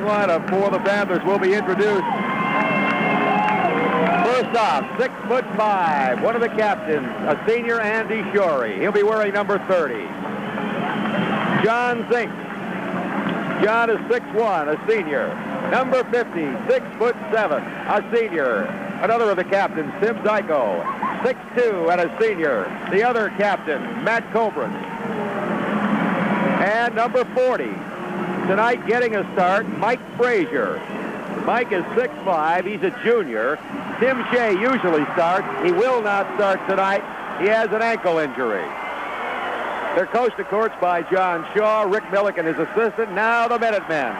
Lineup for the Panthers will be introduced. First off, 6'5", one of the captains, a senior, Andy Shorey. He'll be wearing number 30. John Zink. John is 6'1", a senior. Number 50, 6'7", a senior. Another of the captains, Tim Zyko, 6'2", and a senior. The other captain, Matt Cobras. And number 40, tonight getting a start, Mike Frazier. Mike is 6'5", he's a junior. Tim Shea usually starts. He will not start tonight. He has an ankle injury. They're coached, of course, by John Shaw, Rick Milliken, his assistant. Now the Minutemen.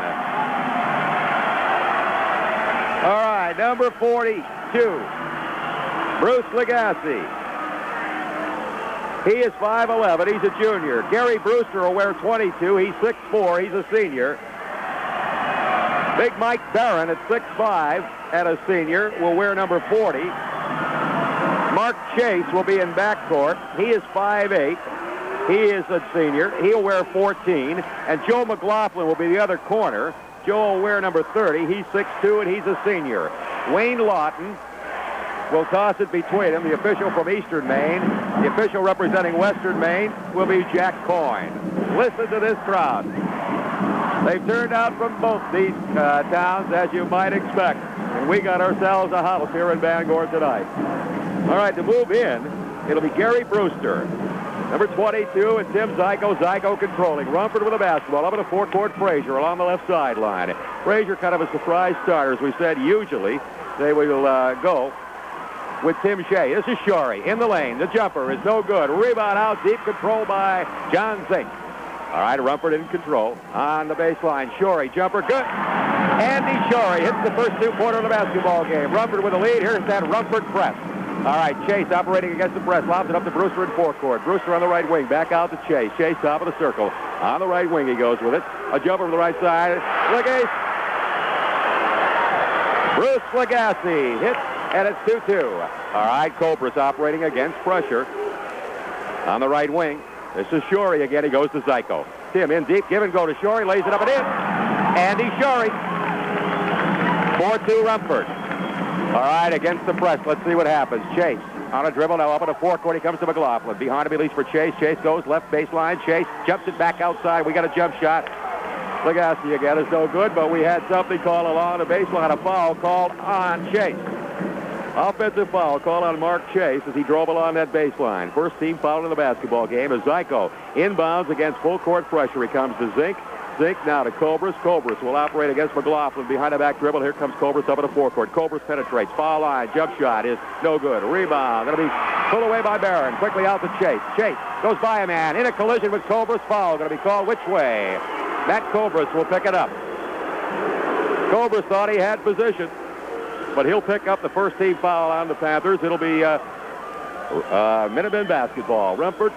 All right, number 42, Bruce Legassi. He is 5'11", he's a junior. Gary Brewster will wear 22, he's 6'4", he's a senior. Big Mike Barron at 6'5", and a senior, will wear number 40. Mark Chase will be in backcourt. He is 5'8". He is a senior. He'll wear 14. And Joe McLaughlin will be the other corner. Joe will wear number 30. He's 6'2", and he's a senior. Wayne Lawton will toss it between them. The official from Eastern Maine. The official representing Western Maine will be Jack Coyne. Listen to this crowd. They've turned out from both these towns, as you might expect. And we got ourselves a house here in Bangor tonight. All right, to move in, it'll be Gary Brewster. Number 22, and Tim Zyko. Zyko controlling. Rumford with the basketball. Up in the forecourt, Frazier along the left sideline. Frazier kind of a surprise starter. As we said, usually they will go with Tim Shea. This is Shorey in the lane. The jumper is no good. Rebound out deep, control by John Zink. All right, Rumford in control on the baseline. Shorey, jumper, good. Andy Shorey hits the first 2-pointer of the basketball game. Rumford with the lead. Here's that Rumford press. All right, Chase operating against the press. Lobs it up to Brewster in forecourt. Brewster on the right wing. Back out to Chase. Chase top of the circle. On the right wing he goes with it. A jumper from the right side. Legassi. Bruce Legassi hits, and it's 2-2. All right, Cobras operating against pressure. On the right wing. This is Shorey again. He goes to Zyko. Tim in deep. Give and go to Shorey. Lays it up and in. Andy Shorey. 4-2 Rumford. All right, against the press. Let's see what happens. Chase on a dribble. Now up in the forecourt. He comes to McLaughlin. Behind him, he leads for Chase. Chase goes left baseline. Chase jumps it back outside. We got a jump shot. Legassi again is no good, but we had something called along the baseline. A foul called on Chase. Offensive foul called on Mark Chase as he drove along that baseline. First team foul in the basketball game is Zyko. Inbounds against full court pressure. He comes to Zink. Zink now to Cobras. Cobras will operate against McLaughlin behind the back dribble. Here comes Cobras up in the forecourt. Cobras penetrates. Foul line. Jump shot is no good. Rebound. Going to be pulled away by Barron. Quickly out to Chase. Chase goes by a man. In a collision with Cobras. Foul. Going to be called which way? Matt Cobras will pick it up. Cobras thought he had position, but he'll pick up the first team foul on the Panthers. It'll be Minutemen basketball. Rumford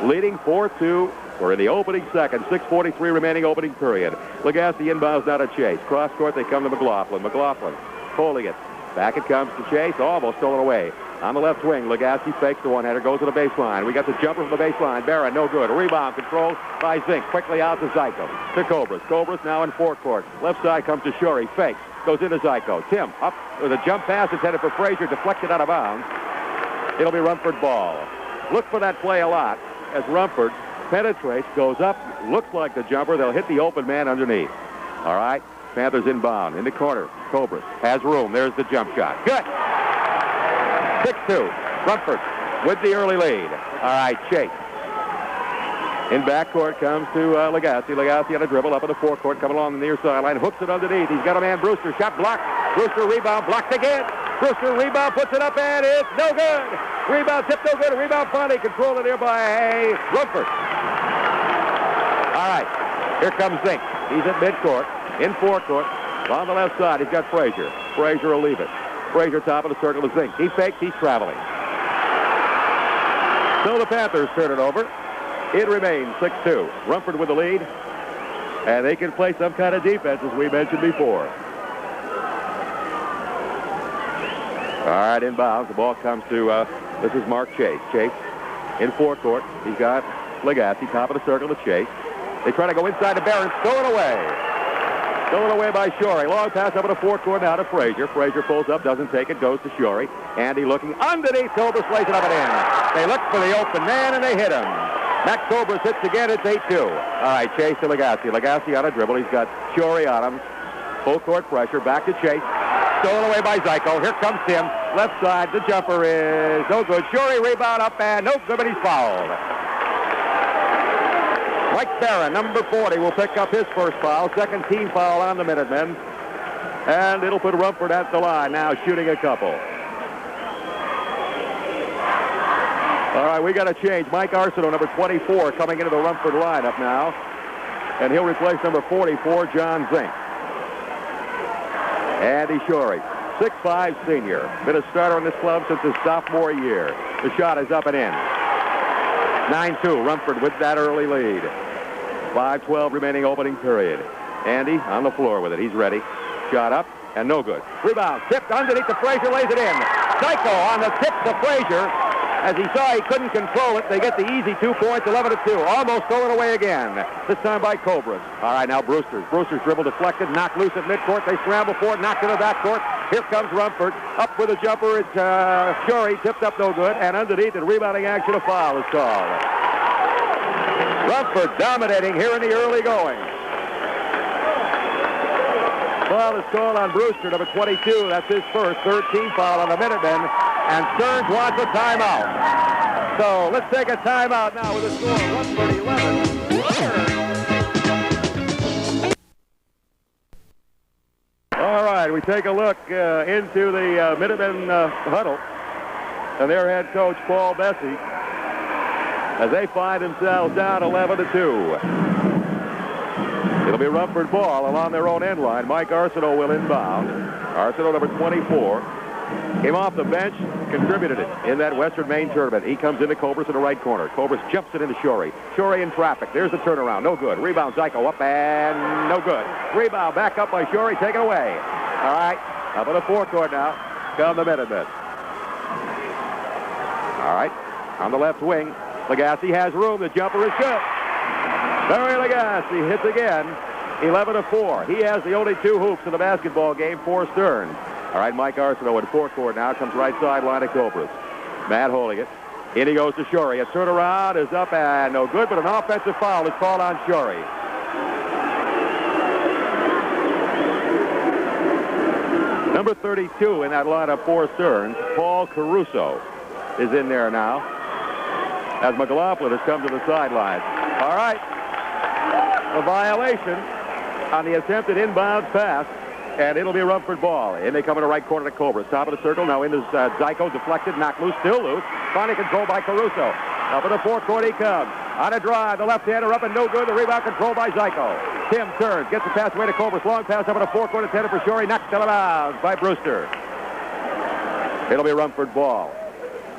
leading 4-2. We're in the opening second, 6:43 remaining opening period. Legassi inbounds now to Chase. Cross court, they come to McLaughlin. McLaughlin holding it. Back it comes to Chase, almost stolen away. On the left wing, Legassi fakes the one-hander, goes to the baseline. We got the jumper from the baseline. Barron, no good. Rebound controlled by Zink. Quickly out to Zyko. To Cobras. Cobras now in forecourt. Left side comes to Shorey. Fakes. Goes into Zyko. Tim up with a jump pass intended for Frazier. Deflected out of bounds. It'll be Rumford ball. Look for that play a lot as Rumford penetrates, goes up, looks like the jumper. They'll hit the open man underneath. All right, Panthers inbound in the corner. Cobras has room. There's the jump shot. Good. 6-2. Rumford with the early lead. All right, Chase. In backcourt comes to Legassi. Legassi on a dribble up in the forecourt, coming along the near sideline, hooks it underneath. He's got a man, Brewster. Shot blocked. Brewster rebound, blocked again. Brewster rebound, puts it up, and it's no good. Rebound tip, no good. Rebound finally controlled there by Rumford. All right, here comes Zink. He's at midcourt, in forecourt. On the left side, he's got Frazier. Frazier will leave it. Frazier top of the circle to Zink. He fakes, he's traveling. So the Panthers turn it over. It remains 6-2. Rumford with the lead. And they can play some kind of defense, as we mentioned before. All right, inbounds. The ball comes to, this is Mark Chase. Chase in forecourt. He's got Legassi, top of the circle to Chase. They try to go inside to Barron, stolen away. Stolen away by Shorey. Long pass over to forecourt now to Frazier. Frazier pulls up, doesn't take it, goes to Shorey. Andy looking underneath. Cobras lays it up and in. They look for the open man, and they hit him. Matt Cobras hits again. It's 8-2. All right, Chase to Legassi. Legassi on a dribble. He's got Shorey on him. Full court pressure. Back to Chase. Stolen away by Zyko. Here comes Tim. Left side. The jumper is no good. Shorey rebound up and no good, but he's fouled. Mike Barron, number 40, will pick up his first foul. Second team foul on the Minutemen. And it'll put Rumford at the line now, shooting a couple. All right, we got a change. Mike Arsenault, number 24, coming into the Rumford lineup now. And he'll replace number 44, John Zink. Andy Shorey, 6'5" senior. Been a starter in this club since his sophomore year. The shot is up and in. 9-2, Rumford with that early lead. 5:12 remaining opening period. Andy on the floor with it. He's ready. Shot up and no good. Rebound, tipped underneath to Frazier, lays it in. Zyko on the tip to Frazier. As he saw he couldn't control it, they get the easy 2 points, 11-2. Almost stolen away again. This time by Cobras. All right, now Brewster's dribble deflected, knocked loose at midcourt. They scramble for it, knocked into backcourt. Here comes Rumford. Up with a jumper. It's Shorey, tipped up no good. And underneath it, rebounding action, a foul is called. Rumford dominating here in the early going. Foul is called on Brewster, number 22. That's his first. 13 foul on the Minutemen. And Stearns wants a timeout. So let's take a timeout now with a score of Rumford 11. All right, we take a look into the Minutemen huddle. And their head coach, Paul Bessie, as they find themselves down 11-2. It'll be Rumford ball along their own end line. Mike Arsenault will inbound. Arsenault, number 24, came off the bench, contributed it in that Western Maine tournament. He comes into Cobras in the right corner. Cobras jumps it into Shorey. Shorey in traffic. There's the turnaround. No good. Rebound, Zyko up and no good. Rebound back up by Shorey, taken away. All right, up in the forecourt now. Come the Minutemen. All right, on the left wing, Legassi has room. The jumper is good. Barry Legassi hits again. 11-4. He has the only 2 hoops in the basketball game for Stearns. All right, Mike Arsenault in forecourt now. Comes right sideline at Cobras. Matt holding it. In he goes to Shorey. A turnaround is up and no good, but an offensive foul is called on Shorey. Number 32 in that lineup for Stearns, Paul Caruso, is in there now as McLaughlin has come to the sideline. All right, a violation on the attempted inbound pass, and it'll be Rumford ball. In they come in the right corner to Cobras. Top of the circle, now into Zyko, deflected, knocked loose, still loose. Finally controlled by Caruso. Up in the forecourt he comes. On a drive, the left-hander up and no good. The rebound controlled by Zyko. Tim turns, gets the pass away to Cobras. Long pass up in the forecourt, intended for Shorey. Knocked out of bounds by Brewster. It'll be Rumford ball.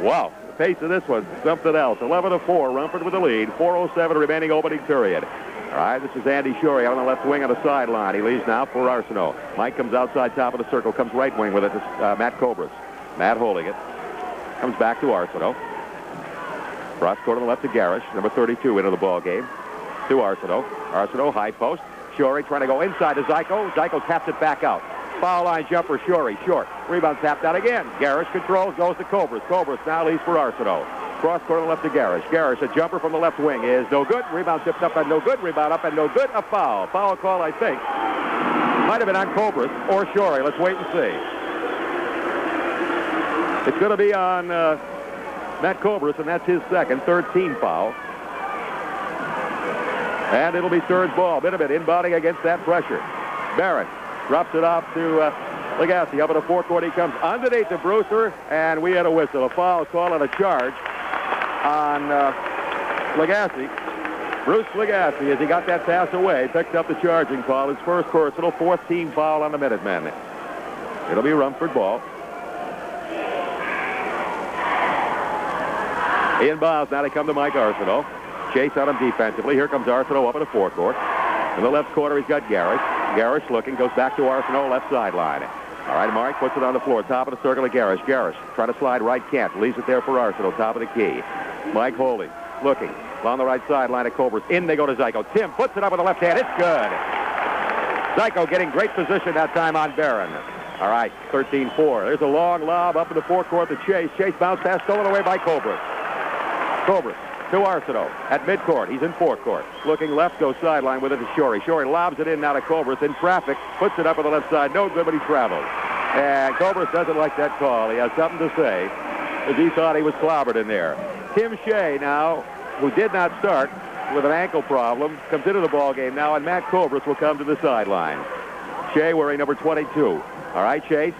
Wow, the pace of this one, something else. 11-4, Rumford with the lead. 4:07 remaining opening period. All right, this is Andy Shorey out on the left wing on the sideline. He leaves now for Arsenault. Mike comes outside top of the circle, comes right wing with it to Matt Cobras. Matt holding it. Comes back to Arsenault. Cross court on the left to Garish, number 32 into the ball game. To Arsenault. Arsenault, high post. Shorey trying to go inside to Zyko. Zyko taps it back out. Foul line jumper, Shorey, short. Rebound tapped out again. Garish controls, goes to Cobras. Cobras now leads for Arsenault. Cross court on the left to Garish. Garish, a jumper from the left wing is no good. Rebound tipped up and no good. Rebound up and no good. A foul. Foul call, I think. Might have been on Cobras or Shorey. Let's wait and see. It's going to be on Matt Cobras, and that's his second, 13 foul. And it'll be Stearns ball. Minutemen inbounding against that pressure. Barron drops it off to Legassi. Up in the forecourt he comes underneath the Brewster, and we had a whistle. A foul call on a charge on Legassi. Bruce Legassi, as he got that pass away, picked up the charging call. His first personal, 4th team foul on the Minutemen. It'll be Rumford ball. Inbounds, now they come to Mike Arsenault. Chase on him defensively. Here comes Arsenault up in the forecourt. In the left corner, he's got Garish. Garish looking, goes back to Arsenault, left sideline. All right, Mike puts it on the floor. Top of the circle to Garish. Garish trying to slide right, can't. Leaves it there for Arsenault, top of the key. Mike holding, looking, along the right sideline at Cobras. In they go to Zyko. Tim puts it up with the left hand. It's good. Zyko getting great position that time on Barron. All right, 13-4. There's a long lob up in the forecourt to Chase. Chase bounce pass stolen away by Cobras. Cobras to Arsenault at midcourt. He's in forecourt. Looking left, goes sideline with it to Shorey. Shorey lobs it in now to Cobras in traffic. Puts it up on the left side. No good, but he traveled. And Cobras doesn't like that call. He has something to say, as he thought he was clobbered in there. Tim Shea now, who did not start with an ankle problem, comes into the ball game now, and Matt Cobras will come to the sideline. Shea wearing number 22. All right, Chase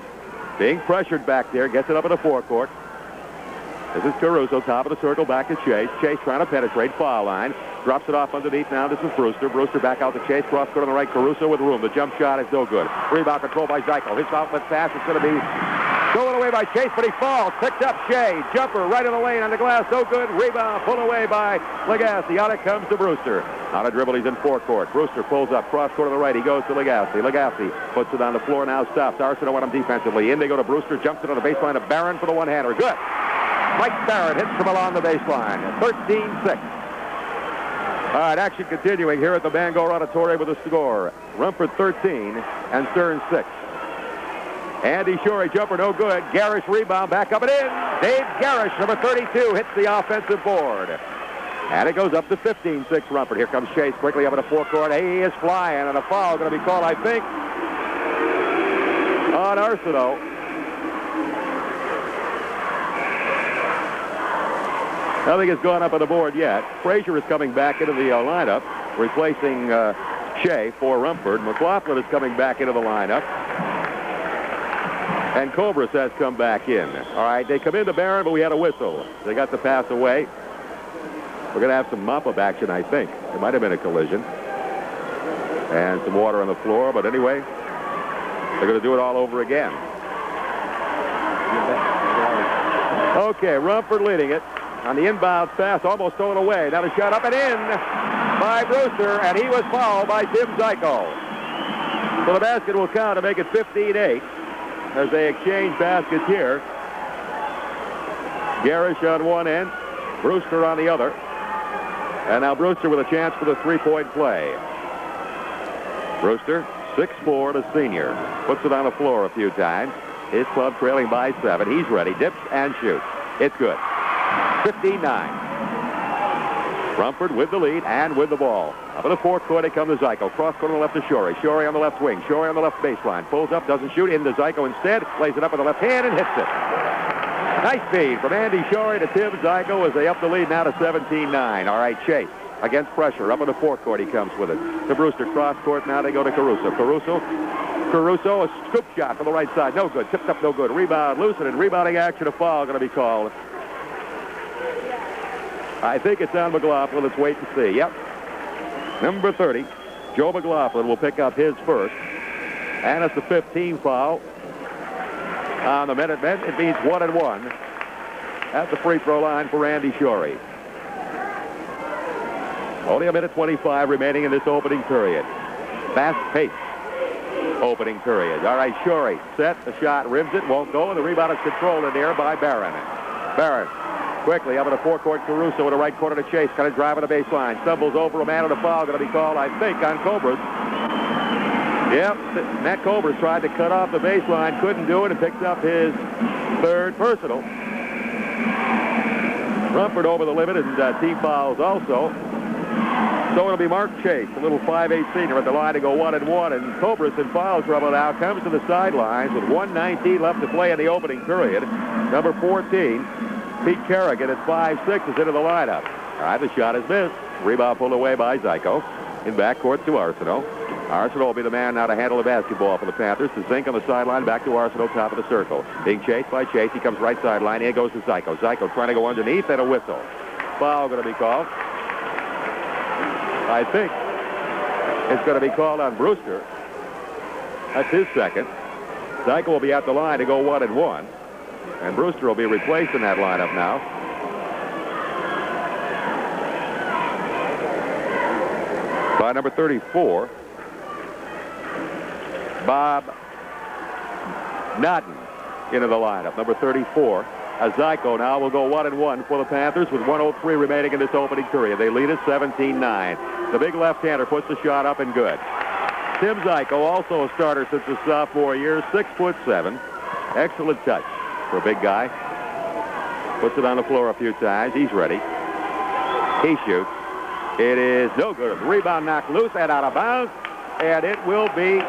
being pressured back there, gets it up in the forecourt. This is Caruso, top of the circle, back to Chase. Chase trying to penetrate, foul line. Drops it off underneath now. This is Brewster. Brewster back out to Chase. Cross court on the right. Caruso with room. The jump shot is no good. Rebound control by Zyko. His outlet pass is going to be stolen away by Chase, but he falls. Picked up Shea. Jumper right in the lane on the glass. No good. Rebound pulled away by Legassi. Out it comes to Brewster. On a dribble, he's in forecourt. Brewster pulls up. Cross court on the right. He goes to Legassi. Legassi puts it on the floor now. Stops. Arsenault on him defensively. In they go to Brewster. Jumps it on the baseline to Barron for the one-hander. Good. Mike Barron hits from along the baseline. 13-6. All right, action continuing here at the Bangor Auditorium with a score. Rumford 13 and Stern 6. Andy Shorey jumper no good. Garrish rebound back up and in. Dave Garrish, number 32, hits the offensive board. And it goes up to 15-6 Rumford. Here comes Chase quickly up in the forecourt. He is flying, and a foul going to be called, I think, on Arsenault. Nothing has gone up on the board yet. Frazier is coming back into the lineup, replacing Shea for Rumford. McLaughlin is coming back into the lineup. And Cobras has come back in. All right, they come into Barron, but we had a whistle. They got the pass away. We're going to have some mop-up action, I think. It might have been a collision. And some water on the floor, but anyway, they're going to do it all over again. Okay, Rumford leading it. On the inbound pass, almost stolen away. Now the shot up and in by Brewster, and he was fouled by Tim Zyko. So the basket will count to make it 15-8 as they exchange baskets here. Garrish on one end, Brewster on the other. And now Brewster with a chance for the three-point play. Brewster, 6'4", the senior. Puts it on the floor a few times. His club trailing by 7. He's ready. Dips and shoots. It's good. 15-9. Rumford with the lead and with the ball. Up in the forecourt, they come to Zyko. Cross court on the left to Shorey. Shorey on the left wing. Shorey on the left baseline. Pulls up, doesn't shoot. Into Zyko instead. Plays it up with the left hand and hits it. Nice feed from Andy Shorey to Tim Zyko as they up the lead now to 17-9. All right, Chase against pressure. Up in the forecourt, he comes with it. To Brewster. Cross court, now they go to Caruso. Caruso, a scoop shot from the right side. No good. Tipped up, no good. Rebound, loosened, and rebounding action. A foul going to be called. I think it's on McLaughlin. Let's wait and see. Yep. Number 30, Joe McLaughlin will pick up his first. And it's the 15th foul on the Minutemen. It means 1-1 at the free throw line for Andy Shorey. Only a minute 25 remaining in this opening period. Fast-paced opening period. All right, Shorey set the shot, rims it, won't go, and the rebound is controlled in there by Barron. Barron quickly up in the forecourt. Caruso in the right corner to Chase, kind of driving the baseline. Stumbles over a man on a foul, going to be called, I think, on Cobras. Yep, Matt Cobras tried to cut off the baseline, couldn't do it, and picks up his third personal. Rumford over the limit, and team fouls also. So it'll be Mark Chase, a little 5'8" senior at the line to go 1-1, and Cobras in foul trouble now, comes to the sidelines with 1:19 left to play in the opening period. Number 14, Pete Kerrigan at 5'6" is into the lineup. All right, the shot is missed. Rebound pulled away by Zyko. In backcourt to Arsenault. Arsenault will be the man now to handle the basketball for the Panthers. To Zink on the sideline, back to Arsenault, top of the circle. Being chased by Chase. He comes right sideline. Here goes to Zyko. Zyko trying to go underneath, and a whistle. Foul going to be called. I think it's going to be called on Brewster. That's his second. Zyko will be at the line to go 1-1. And Brewster will be replaced in that lineup now. By number 34, Bob Nodden into the lineup. Number 34. Zyko now will go 1-1 for the Panthers with 1:03 remaining in this opening period. They lead us 17-9. The big left-hander puts the shot up and good. Tim Zyko, also a starter since his sophomore year, 6'7". Excellent touch for a big guy. Puts it on the floor a few times. He's ready. He shoots. It is no good. Rebound knocked loose and out of bounds. And it will be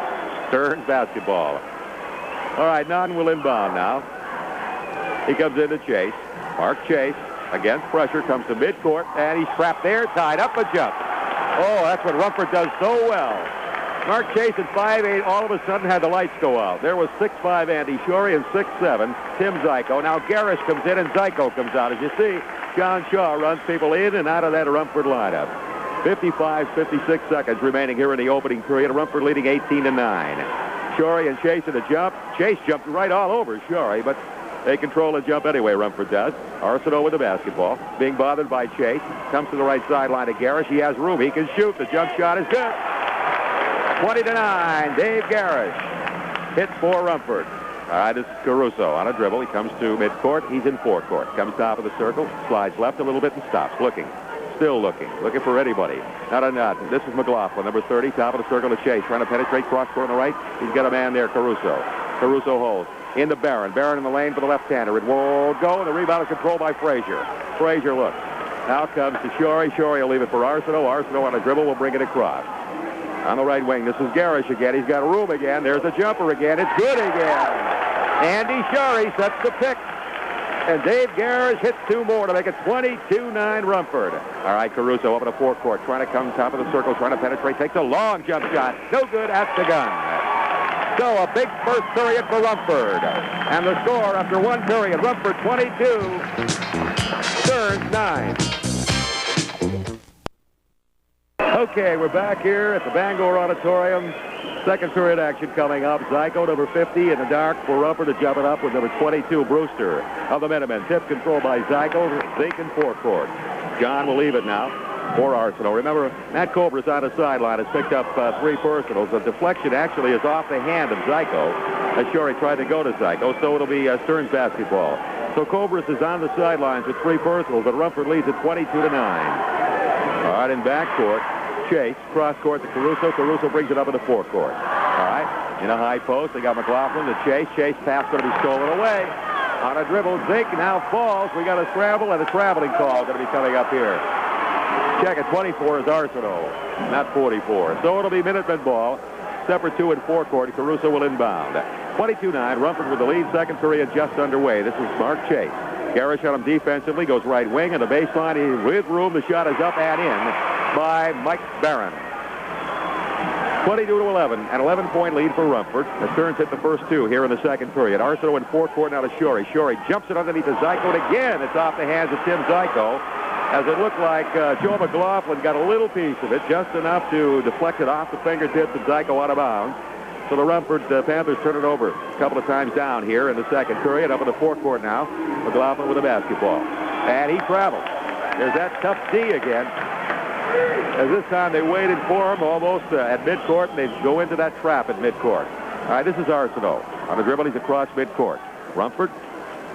Stearns basketball. All right, Nunn will inbound now. He comes in to Chase. Mark Chase, against pressure, comes to midcourt, and he's trapped there, tied up a jump. Oh, that's what Rumford does so well. Mark Chase at 5'8", all of a sudden had the lights go out. There was 6'5" Andy Shorey and 6'7" Tim Zyko. Now Garrish comes in and Zyko comes out. As you see, John Shaw runs people in and out of that Rumford lineup. 56 seconds remaining here in the opening period. Rumford leading 18-9. Shorey and Chase in the jump. Chase jumped right all over Shorey, but they control the jump anyway, Rumford does. Arsenault with the basketball. Being bothered by Chase. Comes to the right sideline to Garrish. He has room. He can shoot. The jump shot is good. 20-9. Dave Garrish hits for Rumford. All right, it's Caruso on a dribble. He comes to midcourt. He's in forecourt. Comes top of the circle. Slides left a little bit and stops. Looking. Still looking for anybody. Not a nut. This is McLaughlin, number 30, top of the circle to Chase. Trying to penetrate cross-court on the right. He's got a man there, Caruso. Caruso holds. In the Barron. Barron in the lane for the left-hander. It won't go, and the rebound is controlled by Frazier. Frazier looks. Now comes to Shorey. Shorey will leave it for Arsenault. Arsenault on a dribble will bring it across. On the right wing, this is Garrish again. He's got room again. There's a jumper again. It's good again. Andy Shorey sets the pick. And Dave Garrish hits two more to make it 22-9 Rumford. All right, Caruso up in the forecourt, trying to come top of the circle, trying to penetrate, takes a long jump shot. No good at the gun. So a big first period for Rumford. And the score after one period, Rumford 22, Stearns 9. Okay, we're back here at the Bangor Auditorium. Second period action coming up. Zyko, number 50, in the dark for Rumford to jump it up with number 22, Brewster of the Minutemen. Tip controlled by Zyko. Zink in forecourt. John will leave it now for Arsenault. Remember, Matt Cobra's on the sideline has picked up three personals. The deflection actually is off the hand of Zyko as Shorey tried to go to Zyko, so it'll be Stearns basketball. So Cobras is on the sidelines with three personals, but Rumford leads at 22-9. All right, in backcourt. Chase, cross-court to Caruso. Caruso brings it up in the forecourt. All right, in a high post, they got McLaughlin to Chase. Chase pass going to be stolen away. On a dribble, Zink now falls. We got a scramble and a traveling call going to be coming up here. Check it, 24 is Arsenault, not 44. So it'll be Minutemen ball. Separate two in forecourt. Caruso will inbound. 22-9, Rumford with the lead. Second period just underway. This is Mark Chase. Garrish on him defensively, goes right wing, and the baseline, with room, the shot is up and in by Mike Barron. 22-11, an 11-point lead for Rumford. The Stearns hit the first two here in the second period. Arsenault in forecourt now to Shorey. Shorey jumps it underneath the Zyko, and again, it's off the hands of Tim Zyko, as it looked like Joe McLaughlin got a little piece of it, just enough to deflect it off the fingertips of Zyko out of bounds. So the Rumford Panthers turn it over a couple of times down here in the second period. Up in the forecourt now. McLaughlin with the basketball. And he travels. There's that tough D again. As this time they waited for him almost at midcourt, and they go into that trap at midcourt. All right, this is Arsenault. On the dribble, he's across midcourt. Rumford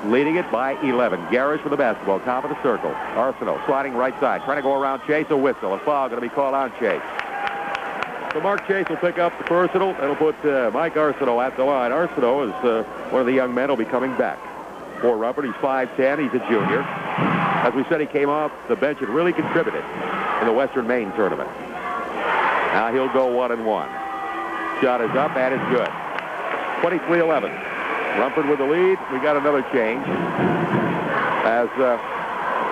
leading it by 11. Garrish with the basketball, top of the circle. Arsenault sliding right side, trying to go around Chase. A whistle. A foul going to be called on Chase. So Mark Chase will pick up the personal. That'll put Mike Arsenault at the line. Arsenault is one of the young men who'll be coming back. For Rumford, he's 5'10". He's a junior. As we said, he came off the bench and really contributed in the Western Maine tournament. Now he'll go 1-1. Shot is up, and it's good. 23-11. Rumford with the lead. We got another change as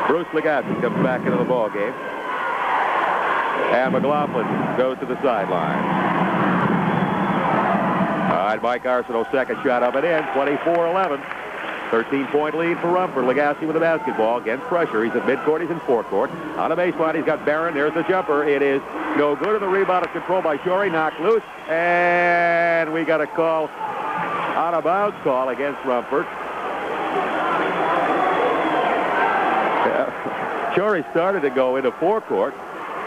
Bruce Legassi comes back into the ball game. And McLaughlin goes to the sideline. All right, Mike Arsenault, second shot up and in, 24-11. 13-point lead for Rumford. Legassi with the basketball against pressure. He's at midcourt, he's in forecourt. On the baseline, he's got Barron. There's the jumper. It is no good, and the rebound is controlled by Shorey. Knocked loose, and we got a call, out-of-bounds call against Rumford. Shorey started to go into forecourt,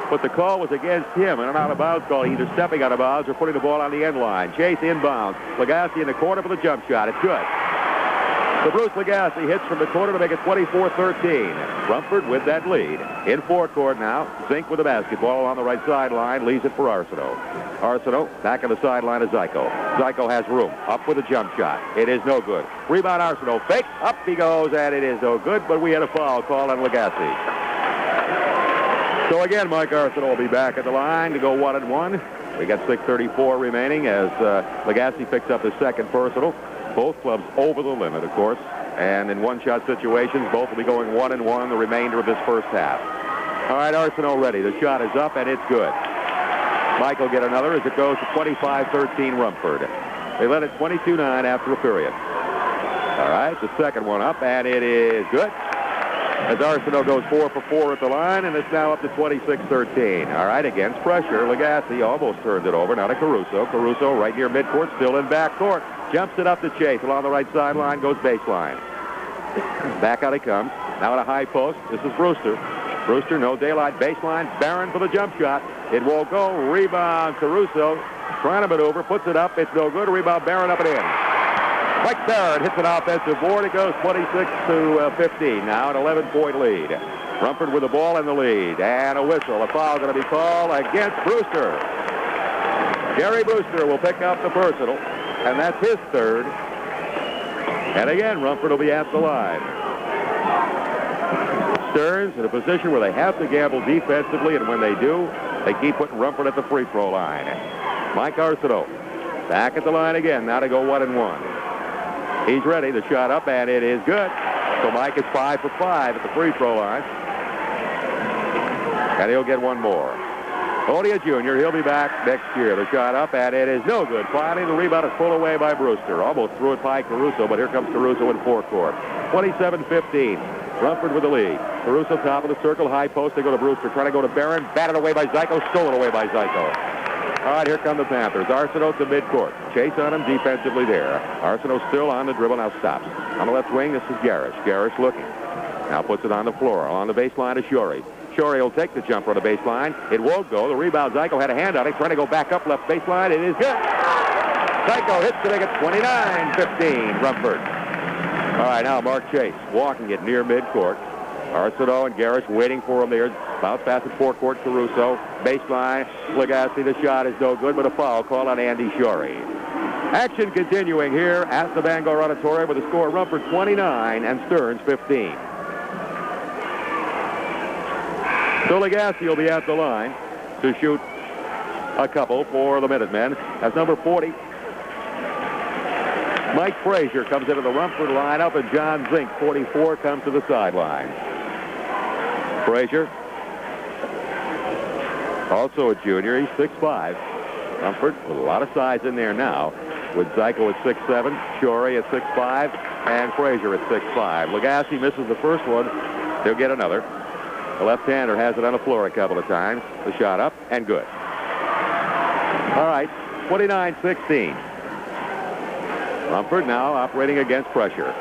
but the call was against him, and an out-of-bounds call, either stepping out of bounds or putting the ball on the end line. Chase inbounds. Legassi in the corner for the jump shot. It's good. The Bruce Legassi hits from the corner to make it 24-13. Rumford with that lead. In forecourt now. Zink with the basketball on the right sideline. Leaves it for Arsenault. Arsenault back on the sideline of Zyko. Zyko has room. Up with a jump shot. It is no good. Rebound Arsenault. Fake. Up he goes, and it is no good, but we had a foul called on Legassi. So again, Mike Arsenault will be back at the line to go 1-1. We got 6:34 remaining as Legassi picks up his second personal. Both clubs over the limit, of course. And in one-shot situations, both will be going 1-1 the remainder of this first half. All right, Arsenault ready. The shot is up, and it's good. Mike will get another as it goes to 25-13 Rumford. They led it 22-9 after a period. All right, the second one up, and it is good. As Arsenault goes 4 for 4 at the line, and it's now up to 26-13. All right, against pressure, Legassi almost turned it over. Now to Caruso. Caruso right near midcourt, still in backcourt. Jumps it up to Chase. Along the right sideline, goes baseline. Back out he comes. Now at a high post. This is Brewster. Brewster, no daylight, baseline. Barron for the jump shot. It won't go. Rebound, Caruso. Trying to maneuver, puts it up. It's no good. Rebound, Barron up and in. Mike Barron hits an offensive board. It goes 26-15. Now an 11-point lead. Rumford with the ball in the lead. And a whistle. A foul going to be called against Brewster. Gary Brewster will pick up the personal. And that's his third. And again, Rumford will be at the line. Stearns in a position where they have to gamble defensively, and when they do, they keep putting Rumford at the free throw line. Mike Arsenault back at the line again, now to go 1-1. He's ready. The shot up, and it is good. So Mike is 5 for 5 at the free throw line. And he'll get one more. Odia Jr., he'll be back next year. The shot up, and it is no good. Finally, the rebound is pulled away by Brewster. Almost threw it by Caruso, but here comes Caruso in forecourt. 27-15. Rumford with the lead. Caruso top of the circle, high post. They go to Brewster, trying to go to Barron. Batted away by Zyko, stolen away by Zyko. All right, here come the Panthers. Arsenault to midcourt. Chase on him defensively there. Arsenault still on the dribble, now stops. On the left wing, this is Garrish. Garrish looking. Now puts it on the floor. On the baseline is Shorey. Shorey will take the jumper on the baseline. It won't go. The rebound, Zyko had a hand on it. Trying to go back up left baseline. It is good. Zyko hits to make it 29-15, Rumford. All right, now Mark Chase walking it near midcourt. Arsenault and Garrish waiting for him there. Bounce pass at forecourt, Caruso. Baseline, Legassi. The shot is no good, but a foul call on Andy Shorey. Action continuing here at the Bangor Auditorium with a score of Rumford 29 and Stearns 15. So Legassi will be at the line to shoot a couple for the Minutemen. That's number 40. Mike Frazier comes into the Rumford lineup, and John Zink, 44, comes to the sideline. Frazier, also a junior. He's 6'5". Rumford with a lot of size in there now, with Zyko at 6'7", Shorey at 6'5", and Frazier at 6'5". Legassi misses the first one. He'll get another. The left-hander has it on the floor a couple of times. The shot up and good. All right, 29-16. Rumford now operating against pressure.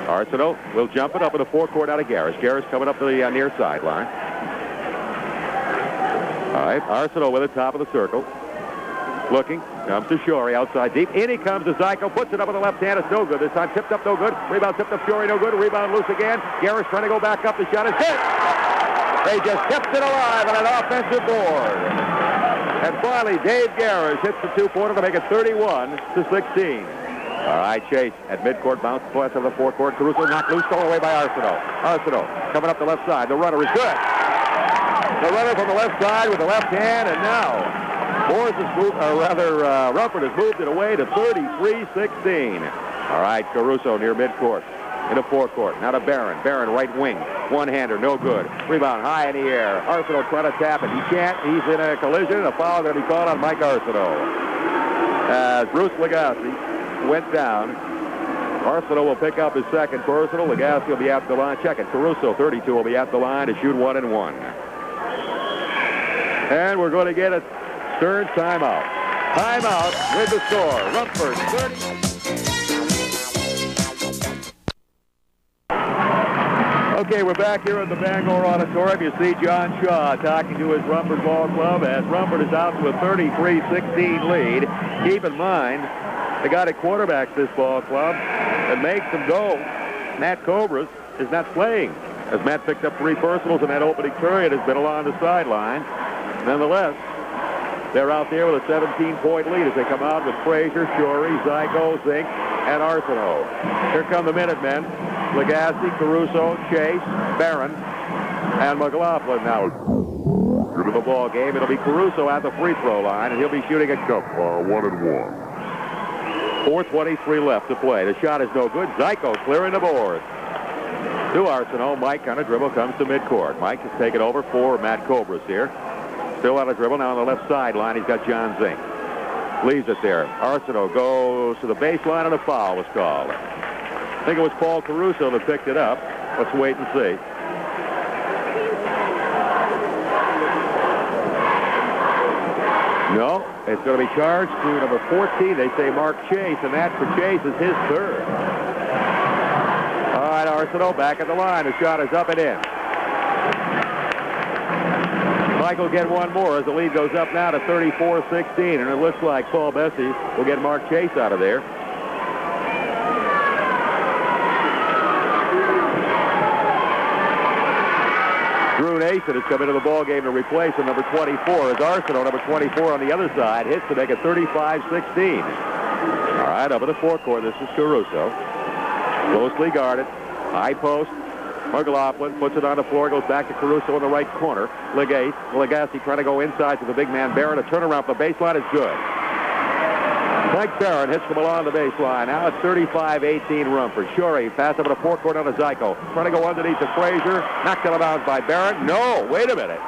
Arsenault will jump it up in the forecourt out of Garrish. Garrish coming up to the near sideline. All right, Arsenault with it, top of the circle. Looking, comes to Shorey outside deep. In he comes to Zyko, puts it up with the left hand. It's no good. This time tipped up, no good. Rebound tipped up, Shorey, no good. Rebound loose again. Garrish trying to go back up. The shot is hit. They just kept it alive on an offensive board. And finally, Dave Garrish hits the two-pointer to make it 31-16. All right, Chase at midcourt, bounce pass of the forecourt. Caruso knocked loose, stolen away by Arsenault. Arsenault coming up the left side. The runner is good. The runner from the left side with the left hand, and now Rumford has moved it away to 33-16. All right, Caruso near midcourt. In the forecourt. Now to Barron. Barron, right wing. One-hander, no good. Rebound high in the air. Arsenault trying to tap it. He can't. He's in a collision. A foul going to be called on Mike Arsenault. As Bruce Legassi went down. Arsenault will pick up his second personal. Legassi will be at the line. Check it. Caruso, 32, will be at the line to shoot 1-1. And we're going to get a Stearns timeout. Timeout with the score. Rumford, 30. Okay, we're back here at the Bangor Auditorium. You see John Shaw talking to his Rumford Ball Club as Rumford is out to a 33-16 lead. Keep in mind, the guy that quarterbacks this ball club and makes them go Matt Cobras is not playing, as Matt picked up 3 personals in that opening period, has been along the sideline. Nonetheless, they're out there with a 17-point lead as they come out with Frazier, Shorey, Zyko, Zink, and Arsenault. Here come the Minutemen. Legassi, Caruso, Chase, Barron, and McLaughlin now into the ball game. It'll be Caruso at the free throw line, and he'll be shooting a 1-and-1. 4:23 left to play. The shot is no good. Zyko clearing the board. To Arsenault. Mike on a dribble comes to midcourt. Mike has taken over for Matt Cobras here. Still on a dribble now on the left sideline. He's got John Zink. Leaves it there. Arsenault goes to the baseline and a foul was called. I think it was Paul Caruso that picked it up. Let's wait and see. No, it's going to be charged to number 14. They say Mark Chase, and that for Chase is his 3rd. All right, Arsenault back at the line. The shot is up and in. Mike will get one more as the lead goes up now to 34-16, and it looks like Paul Bessie will get Mark Chase out of there. Drew Nason has come into the ball game to replace him. Number 24 is Arsenault. Number 24 on the other side hits to make it 35-16. All right, up in the forecourt, this is Caruso. Closely guarded. High post. McLaughlin puts it on the floor, goes back to Caruso in the right corner. Legassi trying to go inside to the big man Barron. A turnaround from the baseline is good. Mike Barron hits the ball on the baseline. Now it's 35-18 Rumford. Shorey pass up in the forecourt on to Zyko. Trying to go underneath to Frazier. Knocked out of bounds by Barron. No, wait a minute.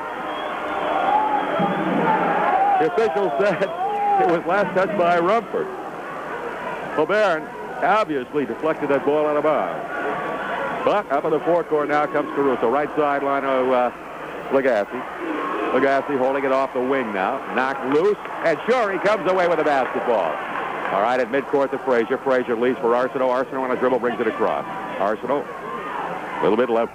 The official said it was last touched by Rumford. Well, Barron obviously deflected that ball out of bounds. But up in the forecourt now comes Caruso. Right sideline of Legassi. Legassi holding it off the wing now. Knocked loose. And Shorey comes away with the basketball. All right, at midcourt to Frazier. Frazier leads for Arsenault. Arsenault on a dribble brings it across. Arsenault, a little bit left.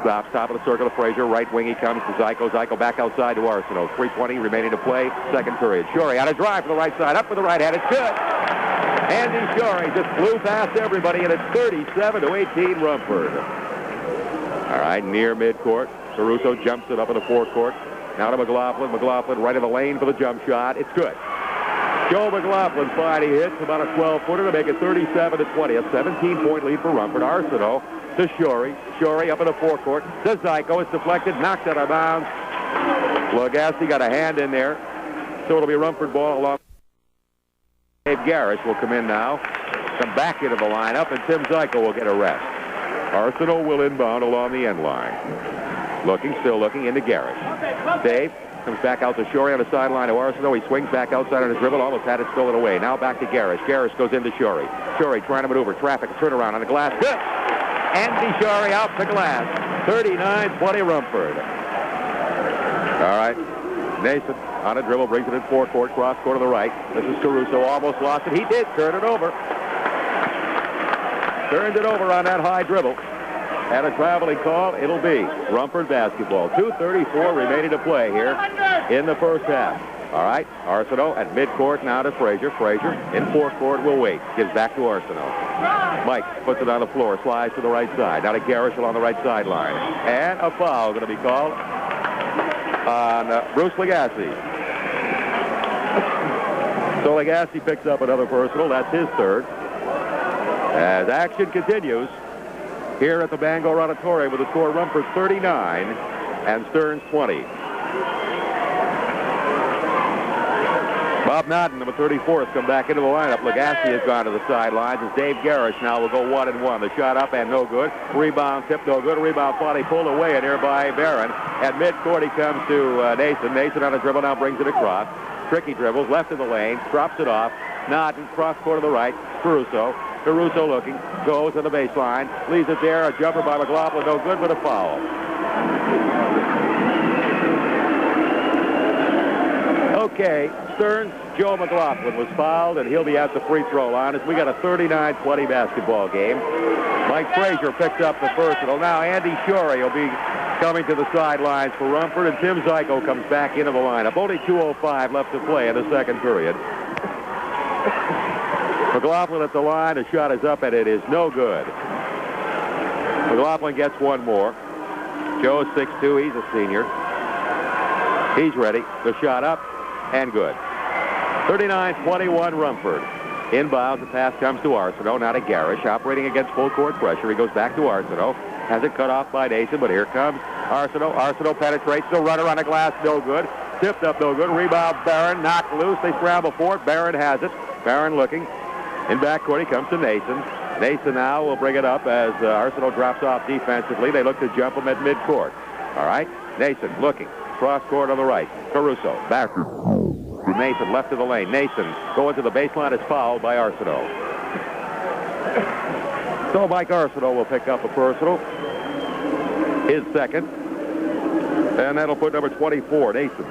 Stops top of the circle to Frazier. Right wing he comes to Zyko. Zyko back outside to Arsenault. 3:20 remaining to play. Second period. Shorey on a drive for the right side. Up with the right hand. It's good. Andy Shorey just flew past everybody, and it's 37-18 Rumford. All right, near midcourt. Caruso jumps it up in the forecourt. Now to McLaughlin. McLaughlin right in the lane for the jump shot. It's good. Joe McLaughlin finally hits about a 12-footer to make it 37-20. A 17-point lead for Rumford. Arsenault to Shorey. Shorey up in the forecourt. To Zyko. It's deflected. Knocked out of bounds. Legassi got a hand in there. So it'll be Rumford ball along. Dave Garrish will come in now. Come back into the lineup, and Tim Zyko will get a rest. Arsenault will inbound along the end line. Still looking into Garrish. Dave comes back out to Shorey on the sideline of Arsenault. He swings back outside on his dribble. Almost had it stolen away. Now back to Garrish. Garrish goes into Shorey. Shorey trying to maneuver. Traffic. Turnaround on the glass. Good. Andy Shorey out the glass. 39-20 Rumford. All right. Nason on a dribble. Brings it in forecourt. Cross court to the right. This is Caruso. Almost lost it. He did turn it over. Turned it over on that high dribble. And a traveling call, it'll be Rumford basketball. 2:34 remaining to play here in the first half. All right, Arsenault at midcourt now to Frazier. Frazier in forecourt will wait. Gives back to Arsenault. Mike puts it on the floor, slides to the right side. Now to Garrish along the right sideline. And a foul going to be called on Bruce Legassi. So Legassi picks up another personal. That's his 3rd. As action continues here at the Bangor Auditorium with the score Rumford 39 and Stearns 20. Bob Nodden, number 34, has come back into the lineup. Legassi has gone to the sidelines as Dave Garrish now will go 1-and-1. The shot up and no good. Rebound tip, no good. Rebound body pulled away and nearby Barron. At midcourt he comes to Nason. Nason on a dribble now brings it across. Tricky dribbles, left of the lane, drops it off. Nodden, cross court to the right. Caruso looking, goes to the baseline, leaves it there. A jumper by McLaughlin, no good, but a foul. Okay, Stearns, Joe McLaughlin was fouled, and he'll be at the free throw line as we got a 39-20 basketball game. Mike Frazier picked up the personal. Now Andy Shorey will be coming to the sidelines for Rumford, and Tim Zyko comes back into the lineup. Only 2:05 left to play in the second period. McLaughlin at the line. The shot is up, and it is no good. McLaughlin gets one more. Joe's 6'2". He's a senior. He's ready. The shot up and good. 39-21 Rumford. Inbounds, the pass comes to Arsenault, now to Garish, operating against full court pressure. He goes back to Arsenault. Has it cut off by Nason, but here comes Arsenault. Arsenault penetrates the runner on a glass, no good. Tipped up, no good. Rebound, Barron, knocked loose. They scramble for it. Barron has it. Barron looking. In backcourt, he comes to Nason. Nason now will bring it up as Arsenault drops off defensively. They look to jump him at midcourt. All right, Nason looking. Cross court on the right. Caruso, back. Nason left of the lane. Nason going to the baseline is fouled by Arsenault. So Mike Arsenault will pick up a personal. His second. And that'll put number 24, Nason.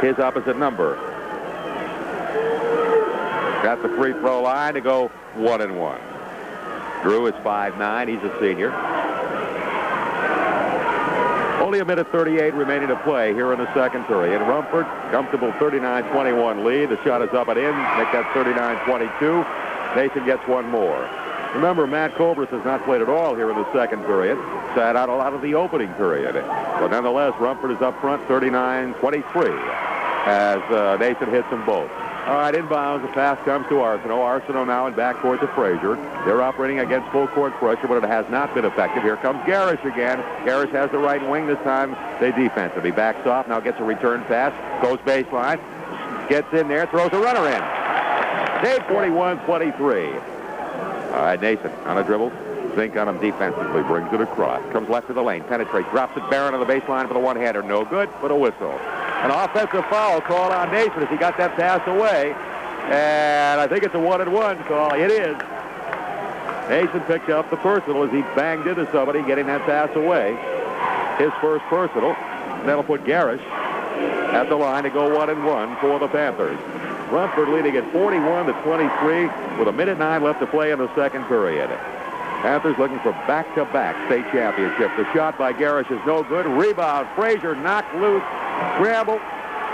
His opposite number. Got the free throw line to go 1-1. Drew is 5'9". He's a senior. Only a minute 38 remaining to play here in the second period. Rumford, comfortable 39-21 lead. The shot is up and in. Make that 39-22. Nason gets one more. Remember, Matt Cobras has not played at all here in the second period. Sat out a lot of the opening period. But nonetheless, Rumford is up front 39-23 as Nason hits them both. All right, inbounds. The pass comes to Arsenault. Arsenault now in backcourt to Frazier. They're operating against full court pressure, but it has not been effective. Here comes Garish again. Garish has the right wing. This time they defensive. He backs off. Now gets a return pass. Goes baseline. Gets in there. Throws a runner in. Dave 41-23. All right, Nason on a dribble. Zink on him defensively. Brings it across. Comes left of the lane. Penetrates. Drops it. Barron on the baseline for the one-hander. No good, but a whistle. An offensive foul call on Nason as he got that pass away. And I think it's a 1-1 call. It is. Nason picked up the personal as he banged into somebody getting that pass away. His first personal. That'll put Garish at the line to go 1-1 for the Panthers. Runford leading at 41-23 with 1:09 left to play in the second period. Panthers looking for back-to-back state championship. The shot by Garish is no good. Rebound. Frazier knocked loose. Scramble.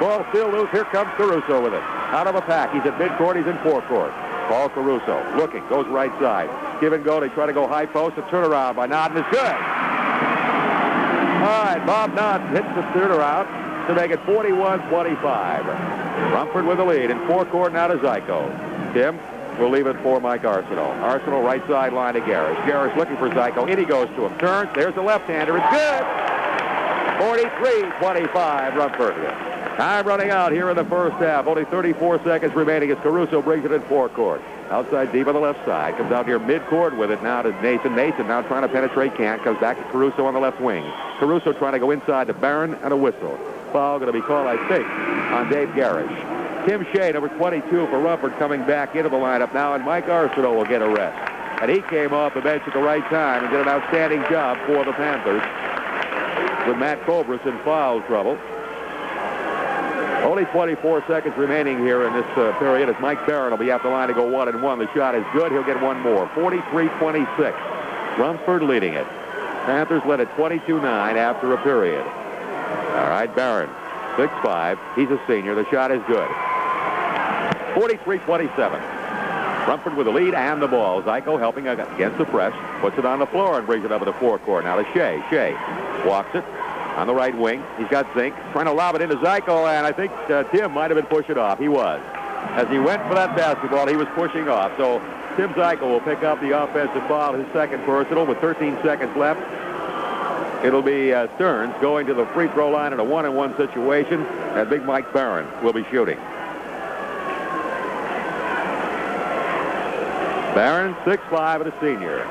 Ball still loose. Here comes Caruso with it. Out of a pack. He's at midcourt. He's in forecourt. Paul Caruso looking. Goes right side. Give and go. They try to go high post. A turnaround by Nodden is good. All right. Bob Nodden hits the turnaround to make it 41-25. Rumford with the lead in forecourt now to Zyko. Tim will leave it for Mike Arsenault. Arsenault right sideline to Garish. Garish looking for Zyko. In he goes to him. Turns. There's the left-hander. It's good. 43-25 Rumford. Time running out here in the first half. Only 34 seconds remaining as Caruso brings it in forecourt. Outside deep on the left side. Comes out here midcourt with it now to Nason. Nason now trying to penetrate. Can't. Comes back to Caruso on the left wing. Caruso trying to go inside to Barron and a whistle. Foul going to be called, I think, on Dave Garish. Tim Shea, number 22 for Rumford, coming back into the lineup now, and Mike Arsenault will get a rest. And he came off the bench at the right time and did an outstanding job for the Panthers with Matt Cobras in foul trouble. Only 24 seconds remaining here in this period as Mike Barron will be at the line to go 1-1. The shot is good. He'll get one more. 43-26. Rumford leading it. Panthers led at 22-9 after a period. All right, Barron, 6'5". He's a senior. The shot is good. 43-27. Rumford with the lead and the ball. Zyko helping against the press. Puts it on the floor and brings it up to the forecourt. Now to Shea. Shea walks it on the right wing. He's got Zink. Trying to lob it into Zyko, and I think Tim might have been pushing off. He was. As he went for that basketball, he was pushing off. So Tim Zyko will pick up the offensive foul, his second personal, with 13 seconds left. It'll be Stearns going to the free throw line in a 1-on-1 situation, and Big Mike Barron will be shooting. Barron, 6'5", and a senior.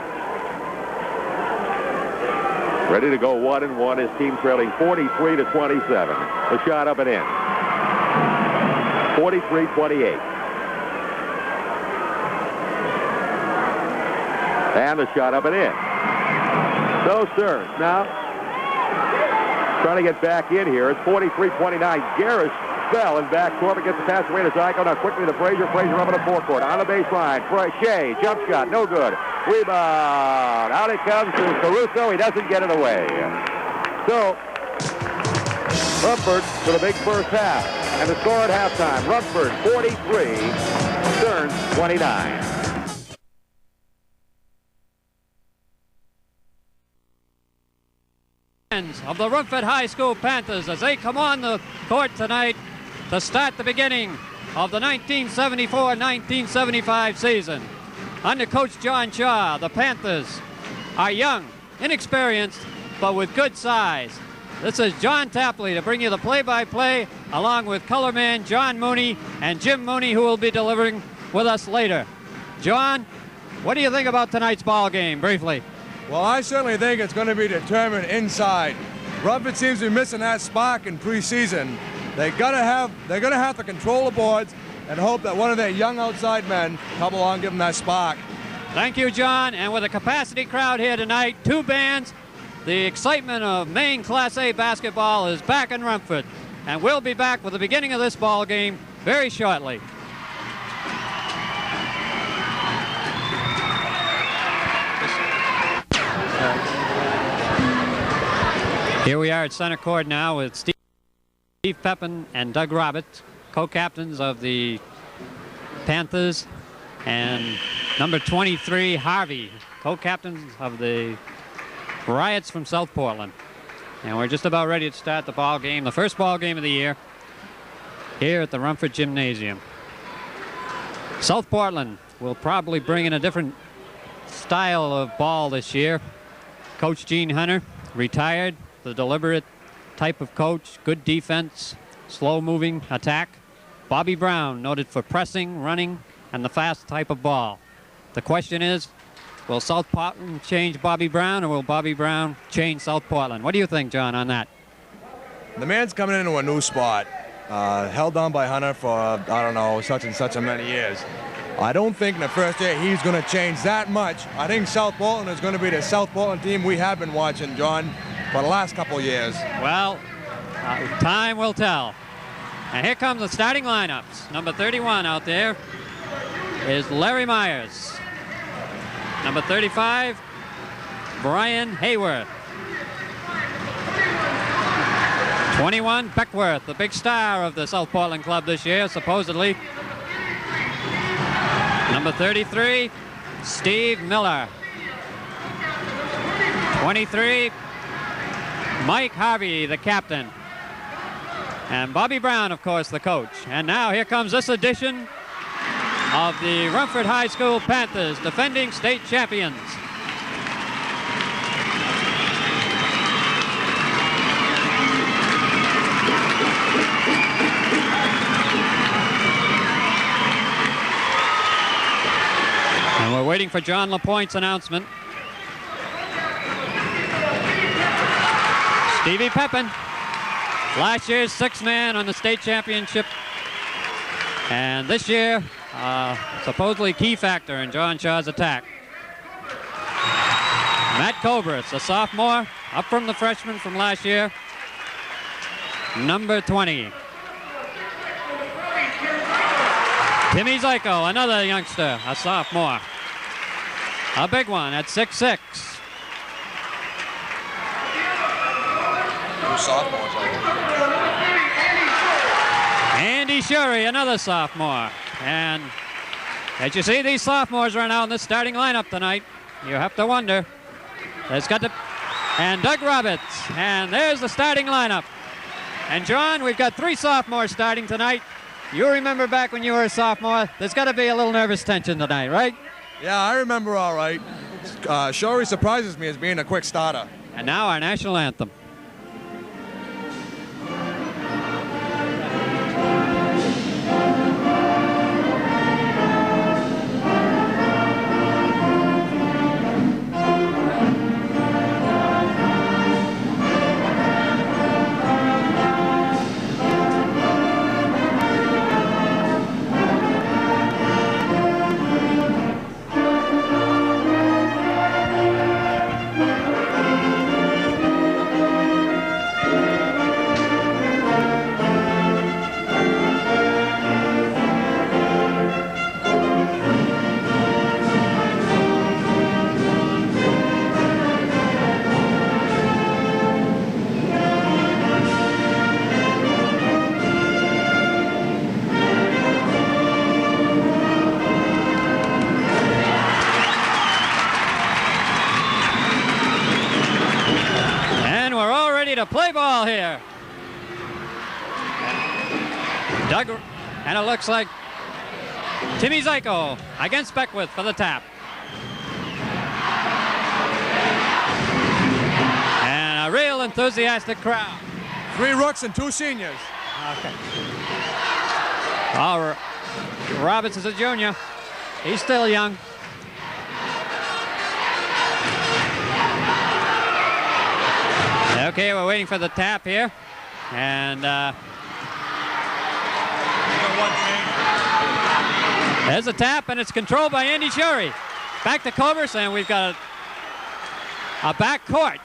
Ready to go 1-1. His team trailing 43-27. The shot up and in. 43-28. And the shot up and in. So Stearns now trying to get back in here. It's 43-29. Garish fell in backcourt, but gets the pass away to Zyko. Now quickly to Frazier. Frazier up in the forecourt. On the baseline. Shea, jump shot. No good. Rebound. Out it comes to Caruso. He doesn't get it away. So Rumford with a big first half. And the score at halftime. Rumford 43, Stearns 29. of the Rumford High School Panthers as they come on the court tonight to start the beginning of the 1974-1975 season. Under Coach John Shaw, the Panthers are young, inexperienced, but with good size. This is John Tapley to bring you the play-by-play, along with colorman John Mooney and Jim Mooney, who will be delivering with us later. John, what do you think about tonight's ball game, briefly? Well, I certainly think it's going to be determined inside. Rumford seems to be missing that spark in preseason. They're gonna have to control the boards and hope that one of their young outside men come along and give them that spark. Thank you, John. And with a capacity crowd here tonight, 2 bands, the excitement of Maine Class A basketball is back in Rumford. And we'll be back with the beginning of this ball game very shortly. Here we are at center court now with Steve Pepin and Doug Roberts, co-captains of the Panthers, and number 23, Harvey, co-captains of the Riots from South Portland. And we're just about ready to start the ball game, the first ball game of the year, here at the Rumford Gymnasium. South Portland will probably bring in a different style of ball this year. Coach Gene Hunter, retired, the deliberate type of coach, good defense, slow-moving attack. Bobby Brown, noted for pressing, running, and the fast type of ball. The question is, will South Portland change Bobby Brown, or will Bobby Brown change South Portland? What do you think, John, on that? The man's coming into a new spot, held down by Hunter for, I don't know, such and such a many years. I don't think in the first year he's going to change that much. I think South Portland is going to be the South Portland team we have been watching, John, for the last couple of years. Well, time will tell. And here come the starting lineups. Number 31 out there is Larry Myers. Number 35, Brian Hayworth. 21, Beckworth, the big star of the South Portland club this year, supposedly. Number 33, Steve Miller. 23, Mike Harvey, the captain. And Bobby Brown, of course, the coach. And now here comes this edition of the Rumford High School Panthers, defending state champions. And we're waiting for John LaPointe's announcement. Stevie Pepin, last year's 6th man on the state championship. And this year, supposedly key factor in John Shaw's attack. Matt Cobras, a sophomore, up from the freshman from last year. Number 20. Timmy Zyko, another youngster, a sophomore. A big one at 6'6". Sophomores, Andy Shurey, another sophomore. And as you see, these sophomores run out in the starting lineup tonight. You have to wonder. There's got to, and Doug Roberts, and there's the starting lineup. And John, we've got 3 sophomores starting tonight. You remember back when you were a sophomore, there's got to be a little nervous tension tonight, right? Yeah, I remember all right. Shorey surprises me as being a quick starter. And now our national anthem. a play ball here. And it looks like Timmy Zyko against Beckwith for the tap. And a real enthusiastic crowd. 3 rooks and 2 seniors. Okay. Oh, Roberts is a junior. He's still young. Okay, we're waiting for the tap here. And there's a tap, and it's controlled by Andy Shurey. Back to Cobras, and we've got a back court.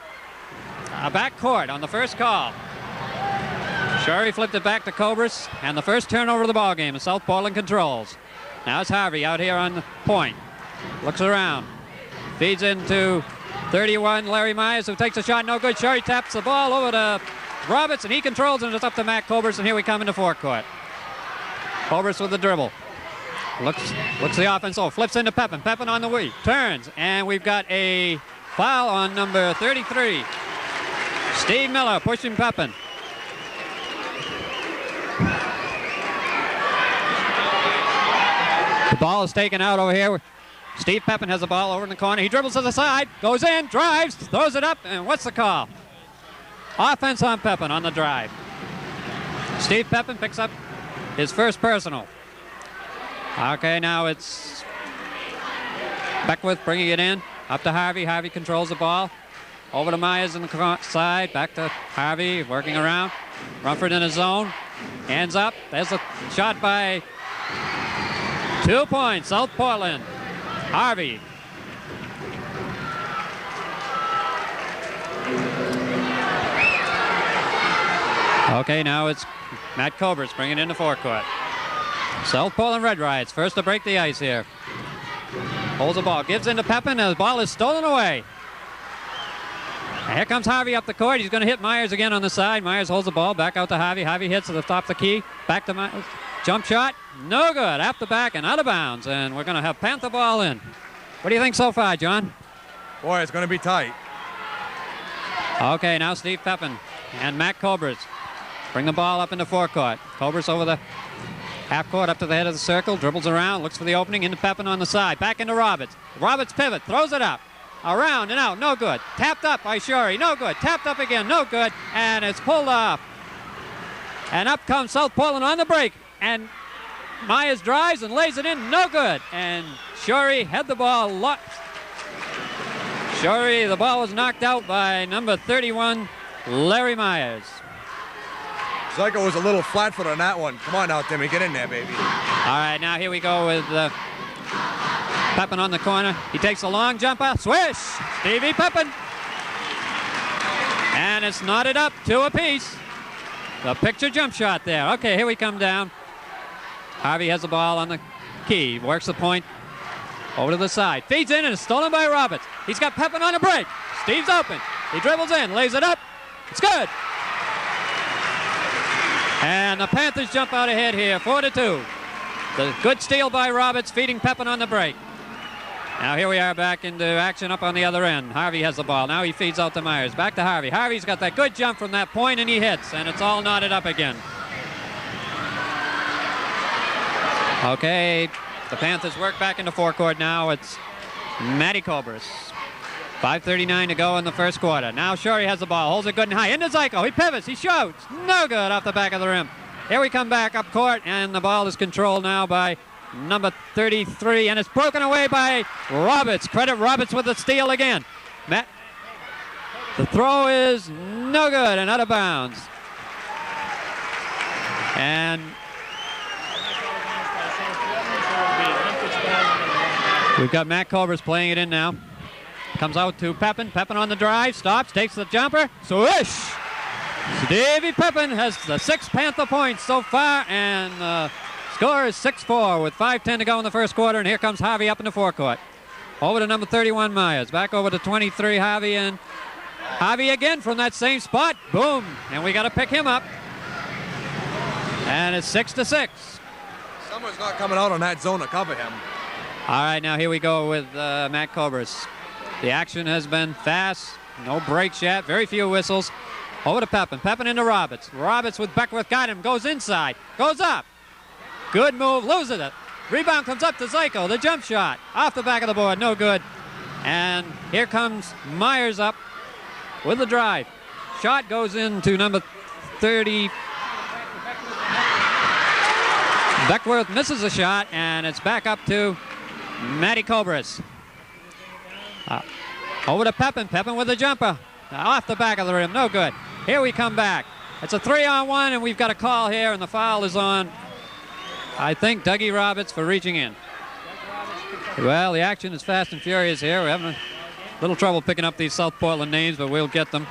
A back court on the first call. Shurey flipped it back to Cobras, and the first turnover of the ball game. South Portland controls. Now it's Harvey out here on the point. Looks around. Feeds into 31, Larry Myers, who takes a shot. No good. Shurey taps the ball over to Roberts, and he controls, and it's up to Matt Cobras, and here we come into forecourt. Cobras with the dribble. Looks the offense. Oh, flips into Pepin. Pepin on the way. Turns, and we've got a foul on number 33. Steve Miller pushing Pepin. The ball is taken out over here. Steve Pepin has the ball over in the corner. He dribbles to the side, goes in, drives, throws it up, and what's the call? Offense on Pepin on the drive. Steve Pepin picks up his first personal. Okay, now it's Beckwith bringing it in. Up to Harvey. Harvey controls the ball. Over to Myers in the side. Back to Harvey, working around. Rumford in his zone. Hands up. There's a shot by 2 points, South Portland. Harvey. Okay, now it's Matt Cobras bringing it into forecourt. South Portland Red Riots, first to break the ice here. Holds the ball, gives into Pepin, and the ball is stolen away. And here comes Harvey up the court. He's going to hit Myers again on the side. Myers holds the ball, back out to Harvey. Harvey hits at the top of the key. Back to Myers. Jump shot, no good. After back and out of bounds, and we're going to have Panther ball in. What do you think so far, John? Boy, it's going to be tight. Okay, now Steve Pepin and Matt Cobras bring the ball up into forecourt. Cobras over the half court up to the head of the circle, dribbles around, looks for the opening, into Pepin on the side, back into Roberts. Roberts pivot, throws it up, around and out, no good. Tapped up by Shurey, no good. Tapped up again, no good, and it's pulled off. And up comes South Portland on the break, and Myers drives and lays it in, no good. And Shurey had the ball locked. Shurey, the ball was knocked out by number 31, Larry Myers. Zyko was a little flat-footed on that one. Come on now, Timmy, get in there, baby. All right, now here we go with Pepin on the corner. He takes a long jumper, swish, Stevie Pepin. And it's knotted up, 2 apiece. The picture jump shot there. Okay, here we come down. Harvey has the ball on the key, works the point over to the side, feeds in, and it's stolen by Roberts. He's got Pepin on a break. Steve's open. He dribbles in, lays it up. It's good. And the Panthers jump out ahead here, 4-2. The good steal by Roberts, feeding Pepin on the break. Now here we are back into action up on the other end. Harvey has the ball. Now he feeds out to Myers. Back to Harvey. Harvey's got that good jump from that point, and he hits, and it's all knotted up again. Okay, the Panthers work back into forecourt now. It's Matty Cobras. 5:39 to go in the first quarter. Now Shurey has the ball, holds it good and high. Into Zyko, he pivots, he shoots. No good off the back of the rim. Here we come back up court, and the ball is controlled now by number 33, and it's broken away by Roberts. Credit Roberts with the steal again. The throw is no good and out of bounds. And we've got Matt Cobras playing it in now. Comes out to Pepin. Pepin on the drive, stops, takes the jumper, swish! Stevie Pepin has the 6 Panther points so far, and the score is 6-4 with 5:10 to go in the first quarter, and here comes Harvey up in the forecourt. Over to number 31, Myers. Back over to 23, Harvey, and Harvey again from that same spot. Boom! And we got to pick him up. And it's 6-6. Someone's not coming out on that zone to cover him. All right, now here we go with Matt Cobras. The action has been fast, no breaks yet, very few whistles. Over to Pepin. Pepin into Roberts. Roberts with Beckworth. Got him. Goes inside. Goes up. Good move. Loses it. Rebound comes up to Zyko. The jump shot. Off the back of the board. No good. And here comes Myers up with the drive. Shot goes into number 30. Beckworth misses a shot, and it's back up to Matty Cobras. Over to Pepin. Pepin with a jumper. Off the back of the rim. No good. Here we come back. It's a 3-on-1, and we've got a call here, and the foul is on, I think, Dougie Roberts for reaching in. Well, the action is fast and furious here. We're having a little trouble picking up these South Portland names, but we'll get them.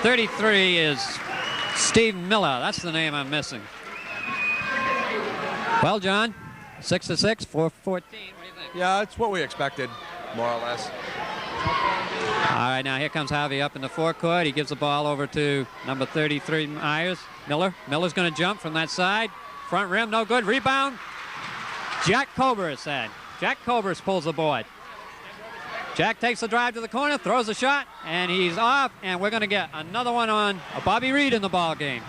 33 is Steve Miller. That's the name I'm missing. Well, John, 6-6, 4-14. What do you think? Yeah, it's what we expected, more or less. All right, now here comes Javi up in the forecourt. He gives the ball over to number 33, Myers. Miller's going to jump from that side. Front rim, no good. Rebound. Jack Cobras then. Jack Cobras pulls the board. Jack takes the drive to the corner, throws a shot, and he's off, and we're going to get another one on Bobby Reed in the ball game.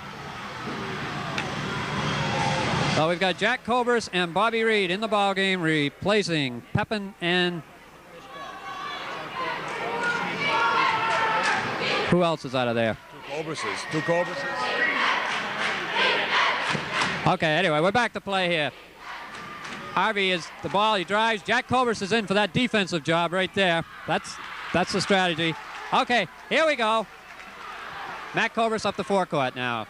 So we've got Jack Cobras and Bobby Reed in the ball game, replacing Pepin and who else is out of there? Two Cobrases. Okay, anyway, we're back to play here. Harvey is the ball, he drives. Jack Cobras is in for that defensive job right there. That's the strategy. Okay, here we go. Matt Cobras up the forecourt now.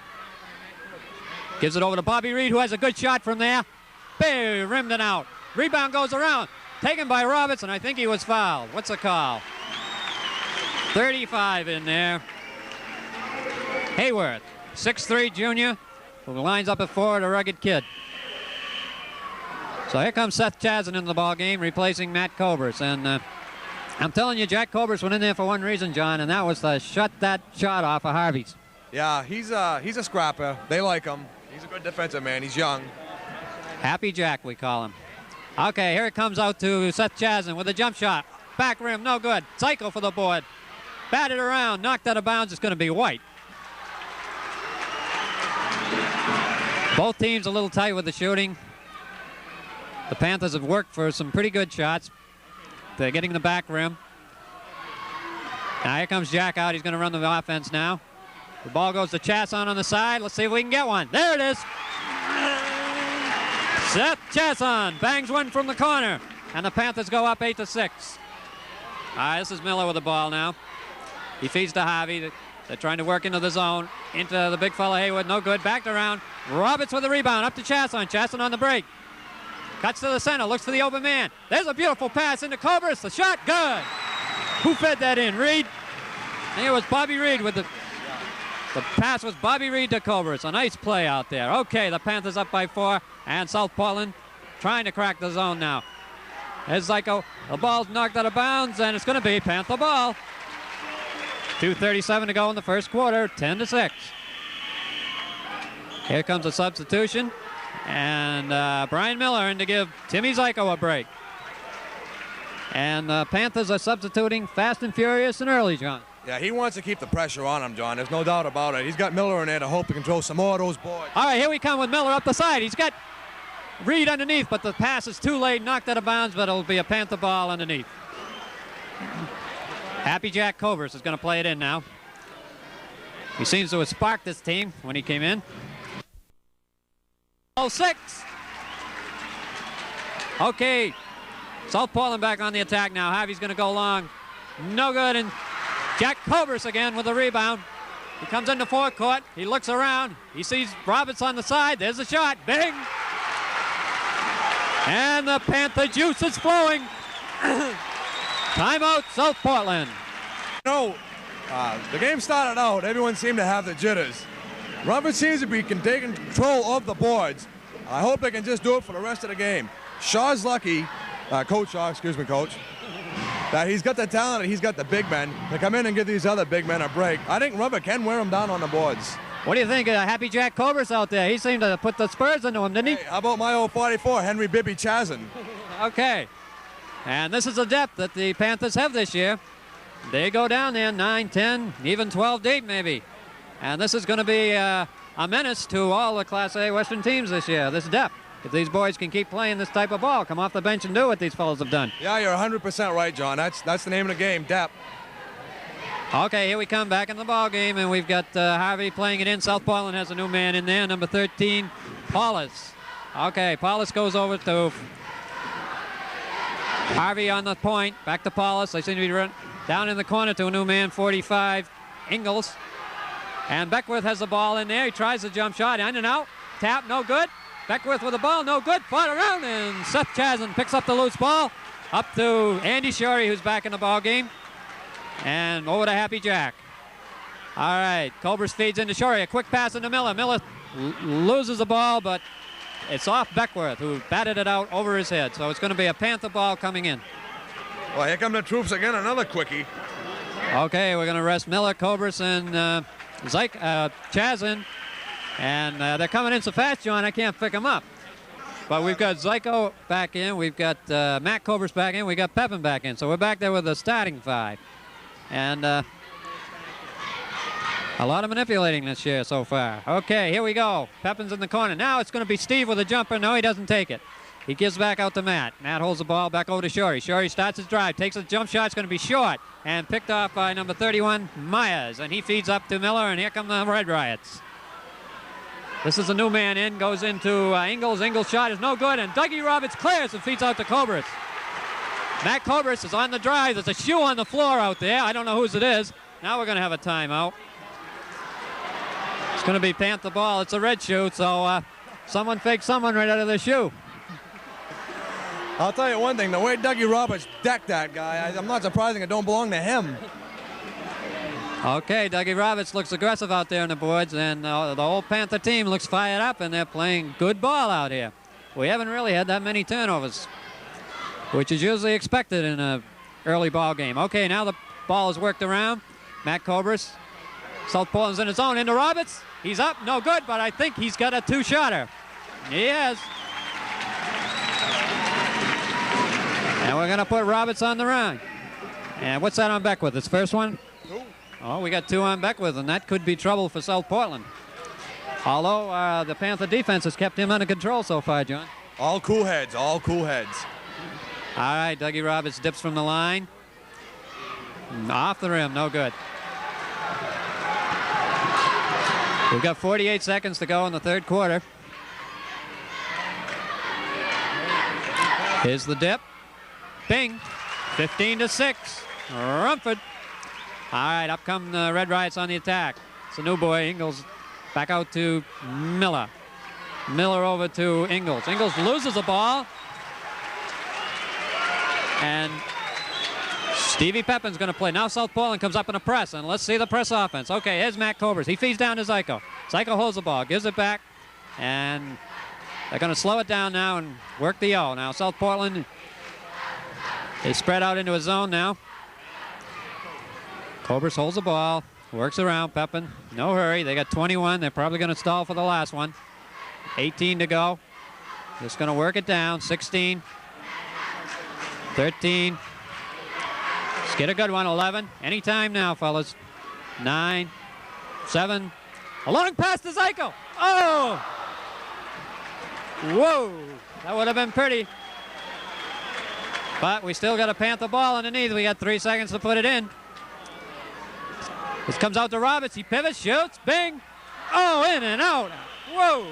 Gives it over to Bobby Reed, who has a good shot from there. Bam, rimmed it out. Rebound goes around. Taken by Roberts, and I think he was fouled. What's the call? 35 in there. Hayworth, 6'3" junior, who lines up at forward, a rugged kid. So here comes Seth Chazen in the ball game, replacing Matt Cobras. And I'm telling you, Jack Cobras went in there for one reason, John, and that was to shut that shot off of Harvey's. Yeah, he's a scrapper. They like him. He's a good defensive man. He's young. Happy Jack, we call him. Okay, here it comes out to Seth Chazen with a jump shot. Back rim, no good. Cycle for the board. Batted around, knocked out of bounds. It's going to be White. Both teams a little tight with the shooting. The Panthers have worked for some pretty good shots. They're getting the back rim. Now here comes Jack out. He's going to run the offense now. The ball goes to Chasson on the side. Let's see if we can get one. There it is. Seth Chasson bangs one from the corner. And the Panthers go up 8-6. All right, this is Miller with the ball now. He feeds to Javi. They're trying to work into the zone. Into the big fella Haywood. No good. Backed around. Roberts with the rebound. Up to Chasson. Chasson on the break. Cuts to the center. Looks for the open man. There's a beautiful pass into Cobras. The shot. Good. Who fed that in? Reed? I think it was Bobby Reed with the pass was Bobby Reed to Cobras. A nice play out there. Okay, the Panthers up by 4. And South Portland trying to crack the zone now. There's Zyko. The ball's knocked out of bounds, and it's going to be Panther ball. 2:37 to go in the first quarter, 10-6. Here comes a substitution, and Brian Miller in to give Timmy Zyko a break. And the Panthers are substituting fast and furious and early, John. Yeah, he wants to keep the pressure on him, John. There's no doubt about it. He's got Miller in there to hope he can throw some more of those boards. All right, here we come with Miller up the side. He's got Reed underneath, but the pass is too late, knocked out of bounds, but it'll be a Panther ball underneath. Happy Jack Cobras is going to play it in now. He seems to have sparked this team when he came in. 6. Okay, South Portland back on the attack now. Javi's going to go long. No good, and Jack Cobras again with the rebound. He comes into forecourt. He looks around. He sees Roberts on the side. There's a shot. Bing! And the Panther juice is flowing. Timeout, South Portland. You know, the game started out, everyone seemed to have the jitters. Rumford seems to be taking control of the boards. I hope they can just do it for the rest of the game. Shaw's lucky, Coach Shaw, excuse me, Coach, that he's got the talent and he's got the big men to come in and give these other big men a break. I think Rumford can wear them down on the boards. What do you think of Happy Jack Cobras out there? He seemed to put the spurs into him, didn't he? Hey, how about my old 44, Henry Bibby Chazen? Okay. And this is the depth that the Panthers have this year. They go down there 9, 10, even 12 deep maybe. And this is going to be a menace to all the Class A Western teams this year, this depth. If these boys can keep playing this type of ball, come off the bench and do what these fellows have done. Yeah, you're 100% right, John. That's the name of the game, depth. Okay, here we come back in the ball game, and we've got Harvey playing it in. South Portland has a new man in there, number 13, Paulus. Okay, Paulus goes over to Harvey on the point. Back to Paulus. They seem to be run down in the corner to a new man, 45, Ingalls. And Beckwith has the ball in there. He tries the jump shot, in and out. Tap, no good. Beckwith with the ball, no good. Fought around, and Seth Chazen picks up the loose ball. Up to Andy Shorey, who's back in the ball game. And over to Happy Jack. All right, Cobras feeds into Shorey. A quick pass into Miller. Miller loses the ball, but it's off Beckwith, who batted it out over his head. So it's going to be a Panther ball coming in. Well, here come the troops again, another quickie. Okay, we're going to rest Miller, Cobras, and Chazen. And they're coming in so fast, John, I can't pick them up. But we've got Zyko back in. We've got Matt Cobras back in. We got Pepin back in. So we're back there with the starting 5. And a lot of manipulating this year so far. Okay, here we go. Pepin's in the corner. Now it's going to be Steve with a jumper. No, he doesn't take it. He gives back out to Matt. Matt holds the ball back over to Shorey. Shorey starts his drive, takes a jump shot. It's going to be short and picked off by number 31, Myers. And he feeds up to Miller, and here come the Red Riots. This is a new man in, goes into Ingalls. Ingalls' shot is no good, and Dougie Roberts clears and feeds out to Cobras. Matt Cobras is on the drive. There's a shoe on the floor out there. I don't know whose it is. Now we're going to have a timeout. It's going to be Panther ball. It's a red shoe, so someone faked someone right out of the shoe. I'll tell you one thing, the way Dougie Roberts decked that guy, I'm not surprised it don't belong to him. Okay, Dougie Roberts looks aggressive out there on the boards, and the whole Panther team looks fired up, and they're playing good ball out here. We haven't really had that many turnovers, which is usually expected in an early ball game. Okay, now the ball is worked around. Matt Cobras. South Portland's in his own. Into Roberts. He's up. No good, but I think he's got a two-shotter. He has. And we're going to put Roberts on the run. And what's that on Beckwith? His first one? Oh, we got 2 on Beckwith, and that could be trouble for South Portland. Although the Panther defense has kept him under control so far, John. All cool heads, all cool heads. All right, Dougie Roberts dips from the line. Off the rim, no good. We've got 48 seconds to go in the third quarter. Here's the dip. Bing. 15-6. Rumford. All right, up come the Red Riots on the attack. It's a new boy, Ingalls. Back out to Miller. Miller over to Ingalls. Ingalls loses the ball. And Stevie Pepin's going to play. Now South Portland comes up in a press, and let's see the press offense. Okay, here's Matt Cobras. He feeds down to Zyko. Zyko holds the ball, gives it back, and they're going to slow it down now and work the O. Now South Portland is spread out into a zone now. Cobras holds the ball, works around Pepin. No hurry. They got 21. They're probably going to stall for the last one. 18 to go. Just going to work it down. 16. 13. Let's get a good one. 11. Anytime now, fellas. 9. 7. A long pass to Zyko. Oh! Whoa! That would have been pretty. But we still got a Panther ball underneath. We got 3 seconds to put it in. This comes out to Roberts. He pivots, shoots, bing. Oh, in and out. Whoa.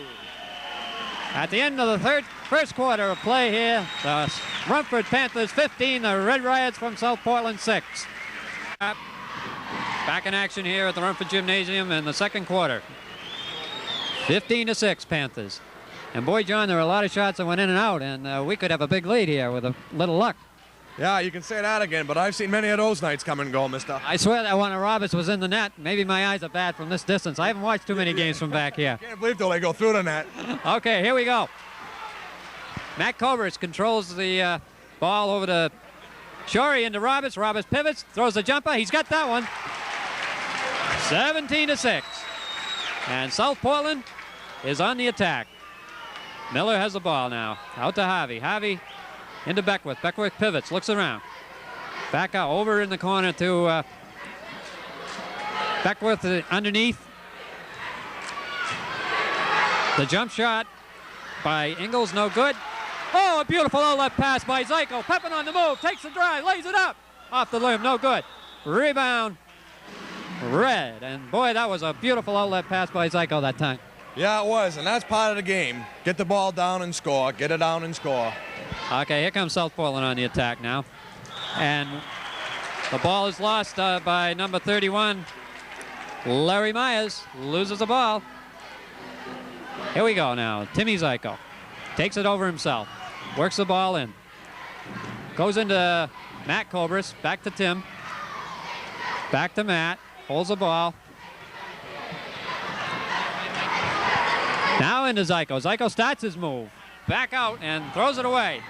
At the end of the first quarter of play here, the Rumford Panthers 15, the Red Riots from South Portland 6. Back in action here at the Rumford Gymnasium in the second quarter. 15-6 Panthers. And boy, John, there were a lot of shots that went in and out, and we could have a big lead here with a little luck. Yeah, you can say that again, but I've seen many of those nights come and go, mister. I swear that one of Roberts was in the net. Maybe my eyes are bad from this distance. I haven't watched too many games from back here. I can't believe till they go through the net. Okay, here we go. Matt Cobras controls the ball over to Shorey into Roberts. Roberts pivots, throws the jumper. He's got that one. 17-6. And South Portland is on the attack. Miller has the ball now. Out to Harvey. Harvey into Beckwith. Beckwith pivots, looks around. Back out over in the corner to Beckworth underneath. The jump shot by Ingles, no good. Oh, a beautiful outlet pass by Zyko. Pepin on the move, takes the drive, lays it up. Off the limb, no good. Rebound, Red. And boy, that was a beautiful outlet pass by Zyko that time. Yeah, it was, and that's part of the game. Get the ball down and score. Get it down and score. Okay, here comes South Portland on the attack now. And the ball is lost by number 31. Larry Myers loses the ball. Here we go now. Timmy Zyko takes it over himself. Works the ball in. Goes into Matt Cobras. Back to Tim. Back to Matt. Holds the ball. Now into Zyko. Zyko starts his move. Back out and throws it away.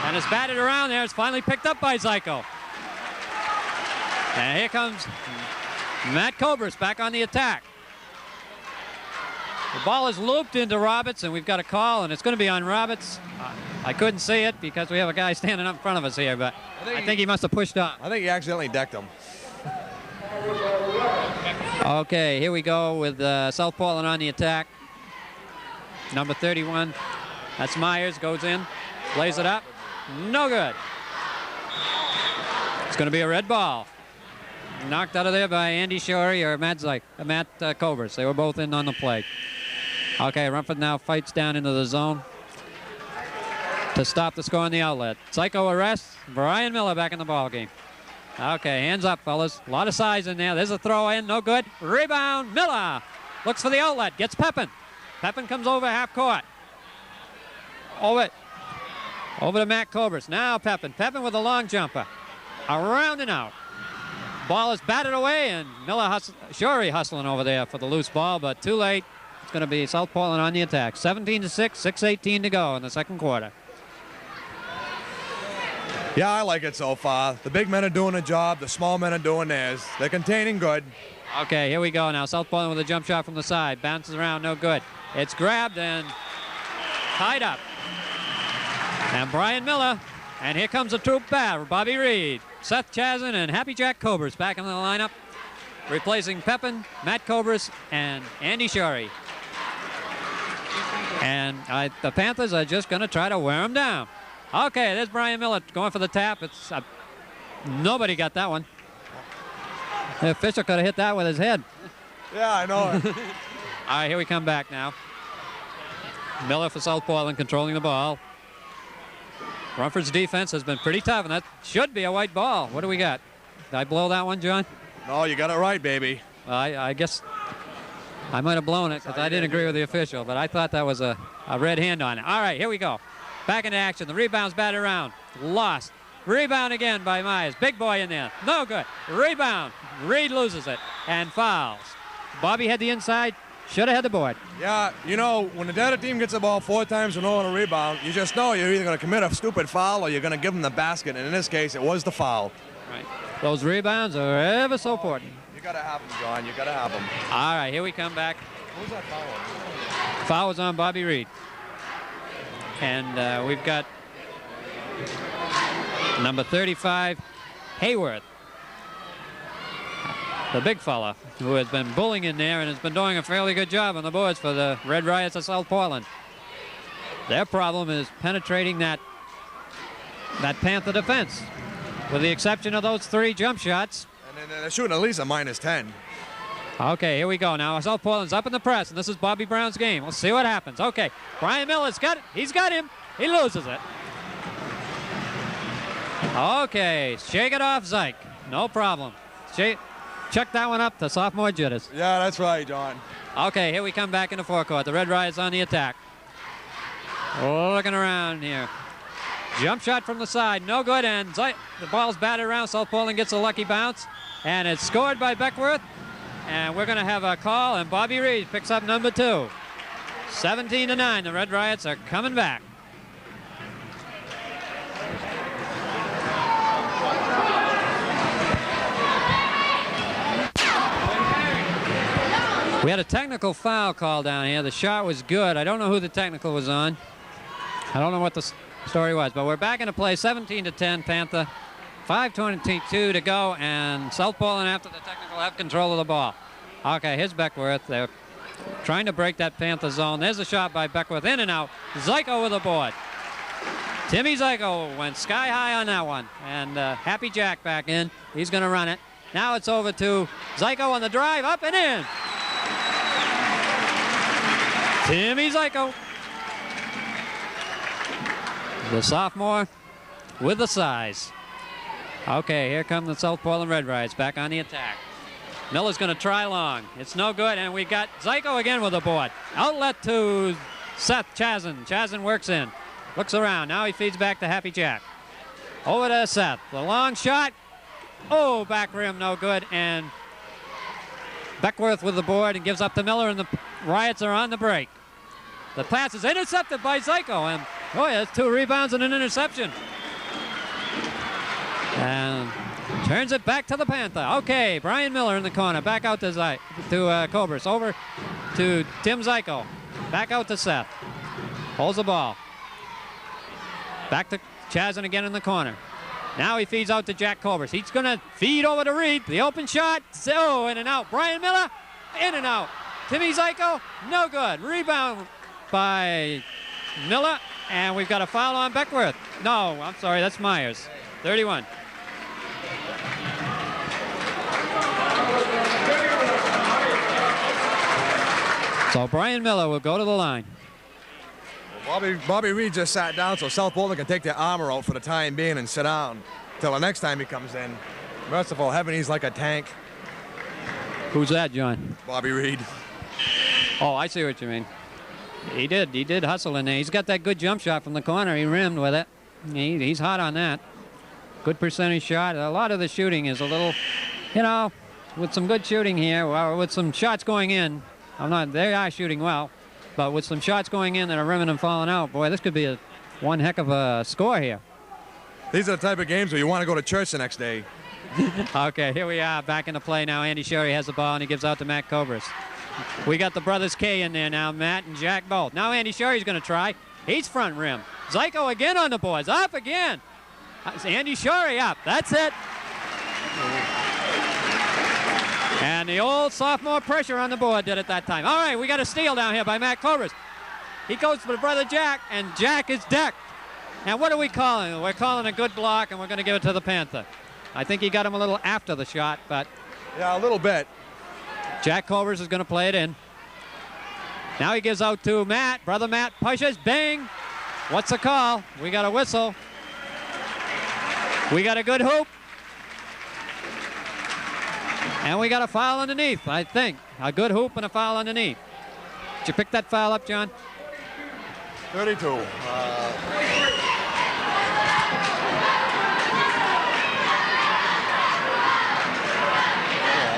And it's batted around there. It's finally picked up by Zyko. And here comes Matt Cobras back on the attack. The ball is looped into Roberts, and we've got a call, and it's going to be on Roberts. I couldn't see it because we have a guy standing up in front of us here, but I think he must have pushed on. I think he accidentally decked him. Okay, here we go with South Portland on the attack. Number 31, that's Myers, goes in, lays it up, no good. It's going to be a red ball. Knocked out of there by Andy Shorey or Matt Cobras. They were both in on the play. Okay, Rumford now fights down into the zone to stop the score on the outlet. Zyko arrests. Brian Miller back in the ball game. Okay, hands up, fellas. A lot of size in there. There's a throw in, no good. Rebound, Miller. Looks for the outlet, gets Pepin. Pepin comes over half court. Over to Matt Cobras. Now Pepin. Pepin with a long jumper. Around and out. Ball is batted away, and Miller Shorey hustling over there for the loose ball, but too late. It's going to be South Portland on the attack. 17-6, 6:18 to go in the second quarter. Yeah, I like it so far. The big men are doing a job. The small men are doing theirs. They're containing good. Okay, here we go now. South Portland with a jump shot from the side. Bounces around, no good. It's grabbed and tied up. And Brian Miller, and here comes the troop back. Bobby Reed, Seth Chazen, and Happy Jack Cobras back in the lineup, replacing Pepin, Matt Cobras, and Andy Shorey. And the Panthers are just going to try to wear them down. Okay, there's Brian Miller going for the tap. It's nobody got that one. The official could have hit that with his head. Yeah, I know it. All right, here we come back now. Miller for South Portland controlling the ball. Rumford's defense has been pretty tough, and that should be a white ball. What do we got? Did I blow that one, John? No, you got it right, baby. I guess I might have blown it because I didn't agree with the official, but I thought that was a red hand on it. All right, here we go. Back into action. The rebound's batted around. Lost. Rebound again by Myers. Big boy in there. No good. Rebound. Reed loses it and fouls. Bobby had the inside. Should have had the board. Yeah, you know, when the other team gets the ball 4 times and no on a rebound, you just know you're either going to commit a stupid foul or you're going to give them the basket. And in this case, it was the foul. Right. Those rebounds are ever so important. You got to have them, John. You got to have them. All right, here we come back. Who's that foul on? Foul was on Bobby Reed. And we've got number 35, Hayworth. The big fella who has been bullying in there and has been doing a fairly good job on the boards for the Red Riots of South Portland. Their problem is penetrating that Panther defense, with the exception of those 3 jump shots. And then they're shooting at least a -10. Okay, here we go now. South Portland's up in the press, and this is Bobby Brown's game. We'll see what happens. Okay, Brian Miller's got it. He's got him. He loses it. Okay, shake it off, Zyke. No problem. Check that one up to sophomore jitters. Yeah, that's right, John. Okay, here we come back in the forecourt. The Red Riots on the attack. Looking around here. Jump shot from the side, no good, and the ball's batted around. South Portland gets a lucky bounce, and it's scored by Beckworth. And we're going to have a call, and Bobby Reed picks up number 2. 17-9, the Red Riots are coming back. We had a technical foul call down here. The shot was good. I don't know who the technical was on. I don't know what the story was, but we're back into play, 17-10 Panther. 5:22 to go, and South Portland, after the technical, have control of the ball. Okay, here's Beckworth. They're trying to break that Panther zone. There's a shot by Beckworth, in and out. Zyko with a board. Timmy Zyko went sky high on that one, and Happy Jack back in. He's going to run it. Now it's over to Zyko on the drive, up and in. Timmy Zyko, the sophomore with the size. Okay, here come the South Portland Red Rides back on the attack. Miller's going to try long. It's no good, and we got Zyko again with a board. Outlet to Seth Chazen. Chazen works in. Looks around. Now he feeds back to Happy Jack. Over to Seth. The long shot. Oh, back rim, no good. And Beckworth with the board and gives up to Miller, and the Riots are on the break. The pass is intercepted by Zyko, and oh yeah, that's 2 rebounds and an interception. And turns it back to the Panther. Okay, Brian Miller in the corner. Back out to Cobras. Over to Tim Zyko. Back out to Seth. Holds the ball. Back to Chazen again in the corner. Now he feeds out to Jack Cobras. He's going to feed over to Reed. The open shot. Oh, in and out. Brian Miller, in and out. Timmy Zyko, no good. Rebound by Miller. And we've got a foul on Beckworth. No, I'm sorry, that's Myers. 31. So Brian Miller will go to the line. Bobby Reed just sat down so South Portland can take their armor out for the time being and sit down till the next time he comes in. Merciful heaven, he's like a tank. Who's that, John? Bobby Reed. Oh, I see what you mean. He did hustle in there. He's got that good jump shot from the corner. He rimmed with it. He's hot on that. Good percentage shot. A lot of the shooting is a little, you know, with some good shooting here, well, with some shots going in. They are shooting well, but with some shots going in that are rimming and falling out, boy, this could be one heck of a score here. These are the type of games where you want to go to church the next day. Okay, here we are back in the play now. Andy Sherry has the ball, and he gives out to Matt Cobras. We got the brothers K in there now, Matt and Jack both. Now Andy Sherry's going to try. He's front rim. Zyko again on the boards. Up again. Andy Sherry up. That's it. And the old sophomore pressure on the board did it that time. All right, we got a steal down here by Matt Cobras. He goes for brother Jack, and Jack is decked. And what are we calling? We're calling a good block, and we're going to give it to the Panther. I think he got him a little after the shot, but... Yeah, a little bit. Jack Cobras is going to play it in. Now he gives out to Matt. Brother Matt pushes. Bang. What's the call? We got a whistle. We got a good hoop. And we got a foul underneath, I think. A good hoop and a foul underneath. Did you pick that foul up, John? 32. I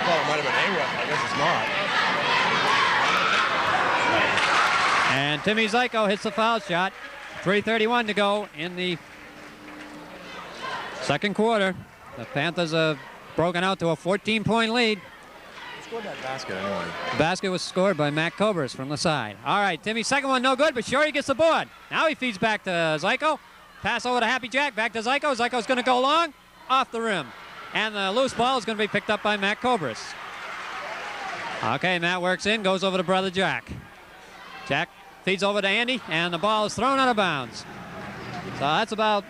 thought it might have been A-Rep. I guess it's not. And Timmy Zyko hits the foul shot. 3:31 to go in the second quarter. The Panthers have broken out to a 14-point lead. Who scored that basket anyway? The basket was scored by Matt Cobras from the side. All right, Timmy's second one no good, but Shorey gets the board. Now he feeds back to Zyko. Pass over to Happy Jack, back to Zyko. Zyko's going to go long, off the rim. And the loose ball is going to be picked up by Matt Cobras. Okay, Matt works in, goes over to brother Jack. Jack feeds over to Andy, and the ball is thrown out of bounds. So that's about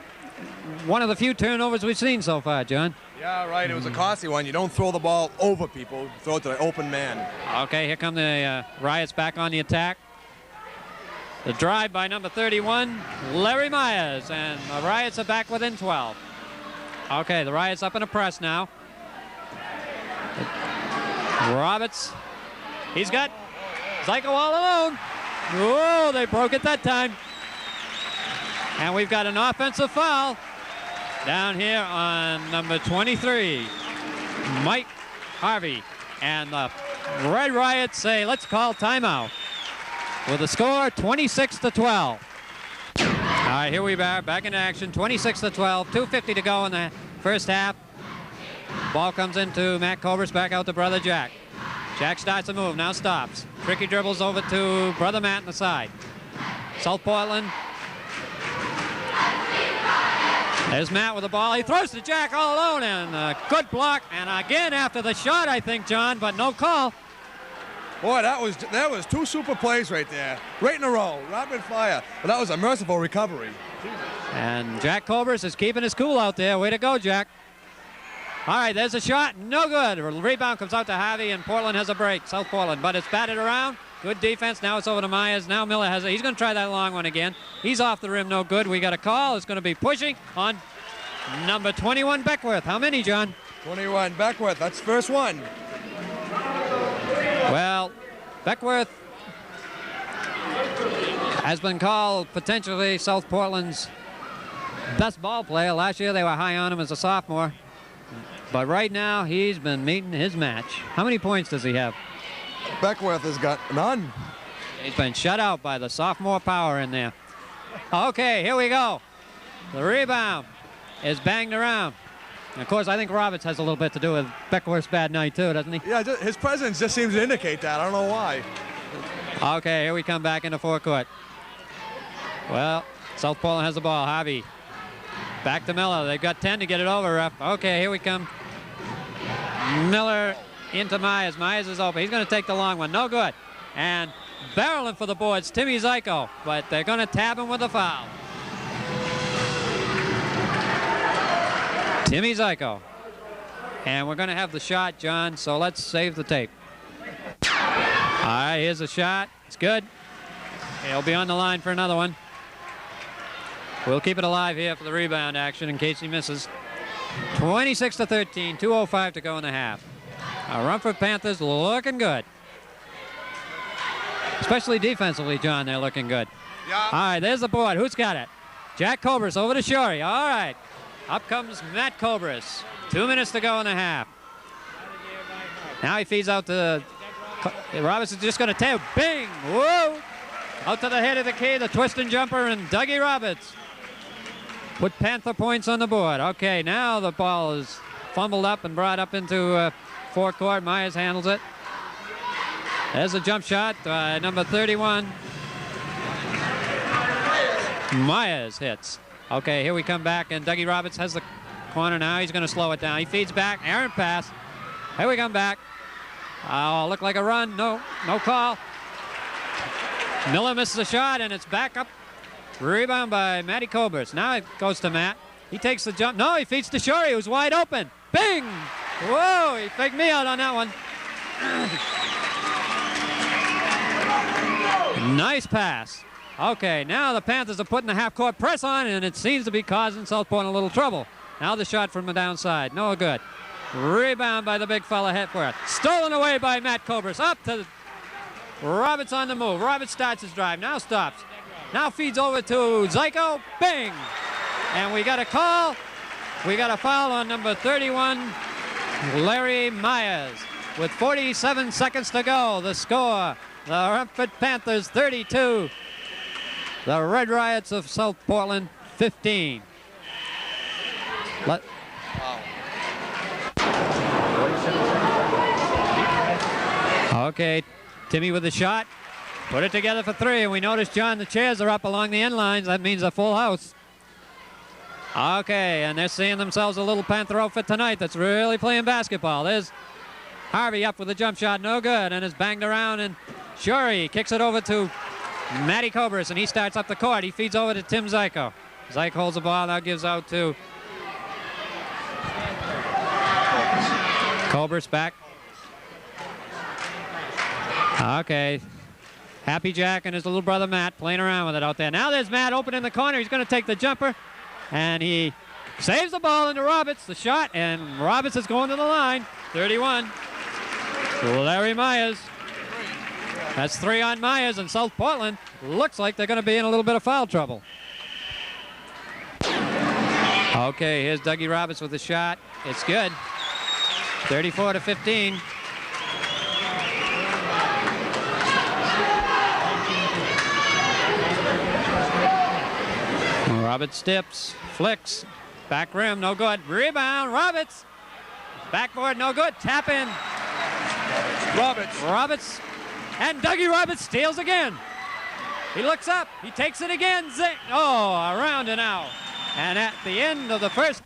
one of the few turnovers we've seen so far, John. Yeah, right. It was a costly one. You don't throw the ball over people. You throw it to the open man. Okay, here come the Riots back on the attack. The drive by number 31, Larry Myers, and the Riots are back within 12. Okay, the Riots up in a press now. Roberts, he's got Zyko all alone. Whoa, they broke it that time. And we've got an offensive foul down here on number 23, Mike Harvey. And the Red Riots say, let's call timeout. With the score, 26-12. All right, here we are, back in action, 26-12, 2:50 to go in the first half. Ball comes into Matt Cobras, back out to brother Jack. Jack starts a move, now stops. Tricky dribbles over to brother Matt on the side. South Portland There's Matt with the ball. He throws to Jack all alone, and a good block. And again after the shot, I think, John, but no call. Boy, that was two super plays right there. Right in a row. Rapid fire. But that was a merciful recovery. And Jack Cobras is keeping his cool out there. Way to go, Jack. All right, there's a shot. No good. Rebound comes out to Harvey, and Portland has a break. South Portland, but it's batted around. Good defense. Now it's over to Myers. Now Miller has it. He's going to try that long one again. He's off the rim. No good. We got a call. It's going to be pushing on number 21, Beckworth. How many, John? 21, Beckworth. That's the first one. Well, Beckworth has been called potentially South Portland's best ball player. Last year they were high on him as a sophomore. But right now he's been meeting his match. How many points does he have? Beckworth has got none. He's been shut out by the sophomore power in there. Okay, here we go. The rebound is banged around. And of course, I think Roberts has a little bit to do with Beckworth's bad night too, doesn't he? Yeah, his presence just seems to indicate that. I don't know why. Okay, here we come back into forecourt. Well, South Portland has the ball. Harvey back to Miller. They've got 10 to get it over, ref. Okay, here we come. Miller into Myers. Myers is open. He's going to take the long one. No good. And barreling for the boards, Timmy Zyko. But they're going to tab him with a foul. Timmy Zyko. And we're going to have the shot, John, so let's save the tape. All right, here's the shot. It's good. He'll be on the line for another one. We'll keep it alive here for the rebound action in case he misses. 26-13, 2:05 to go in the half. Rumford Panthers looking good. Especially defensively, John, they're looking good. Yeah. All right, there's the board. Who's got it? Jack Cobras over to Shorey. All right. Up comes Matt Cobras. 2 minutes to go in the half. Now he feeds out to Roberts is just going to tap. Bing! Whoa! Out to the head of the key, the twist and jumper, and Dougie Roberts put Panther points on the board. Okay, now the ball is fumbled up and brought up into forecourt. Myers handles it. There's a jump shot by number 31. Myers hits. Okay, here we come back, and Dougie Roberts has the corner now. He's going to slow it down. He feeds back. Errant pass. Here we come back. Oh, looked like a run. No call. Miller misses a shot, and it's back up. Rebound by Matty Cobras. Now it goes to Matt. He takes the jump. No, he feeds to Shorey, who's wide open. Bing! Whoa, he faked me out on that one. Nice pass. Okay, now the Panthers are putting the half-court press on, and it seems to be causing South Point a little trouble. Now the shot from the downside. No good. Rebound by the big fella Hepworth. Stolen away by Matt Cobras. Up to Roberts on the move. Roberts starts his drive. Now stops. Now feeds over to Zyko. Bing! And we got a call. We got a foul on number 31, Larry Myers. With 47 seconds to go, the score, the Rumford Panthers 32, the Red Riots of South Portland 15. Okay, Timmy with the shot. Put it together for three, and we notice, John, the chairs are up along the end lines. That means a full house. Okay, and they're seeing themselves a little Panther outfit tonight that's really playing basketball. There's Harvey up with a jump shot, no good, and is banged around, and Shorey kicks it over to Matty Cobras, and he starts up the court. He feeds over to Tim Zyko. Zyko holds the ball, now gives out to Cobras back. Okay. Happy Jack and his little brother Matt playing around with it out there. Now there's Matt open in the corner. He's going to take the jumper, and he saves the ball into Roberts. The shot, and Roberts is going to the line. 31. Larry Myers. That's 3 on Myers, and South Portland looks like they're going to be in a little bit of foul trouble. Okay, here's Dougie Roberts with the shot. It's good. 34-15. Roberts steps, flicks, back rim, no good. Rebound, Roberts. Backboard, no good. Tap in. Roberts. And Dougie Roberts steals again. He looks up. He takes it again. Zing. Oh, around and out. And at the end of the first...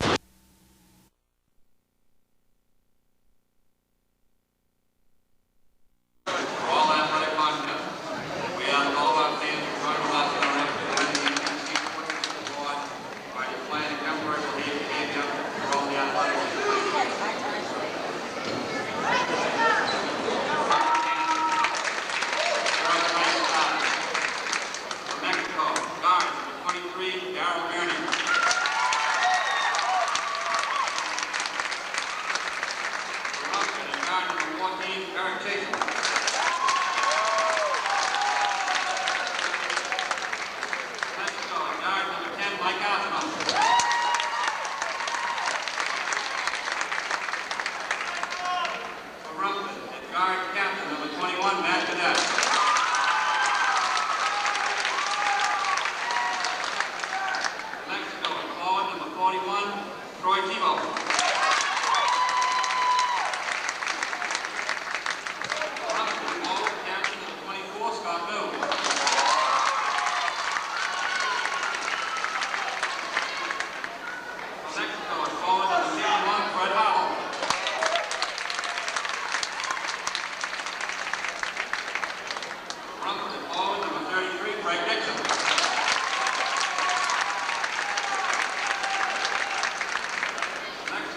Next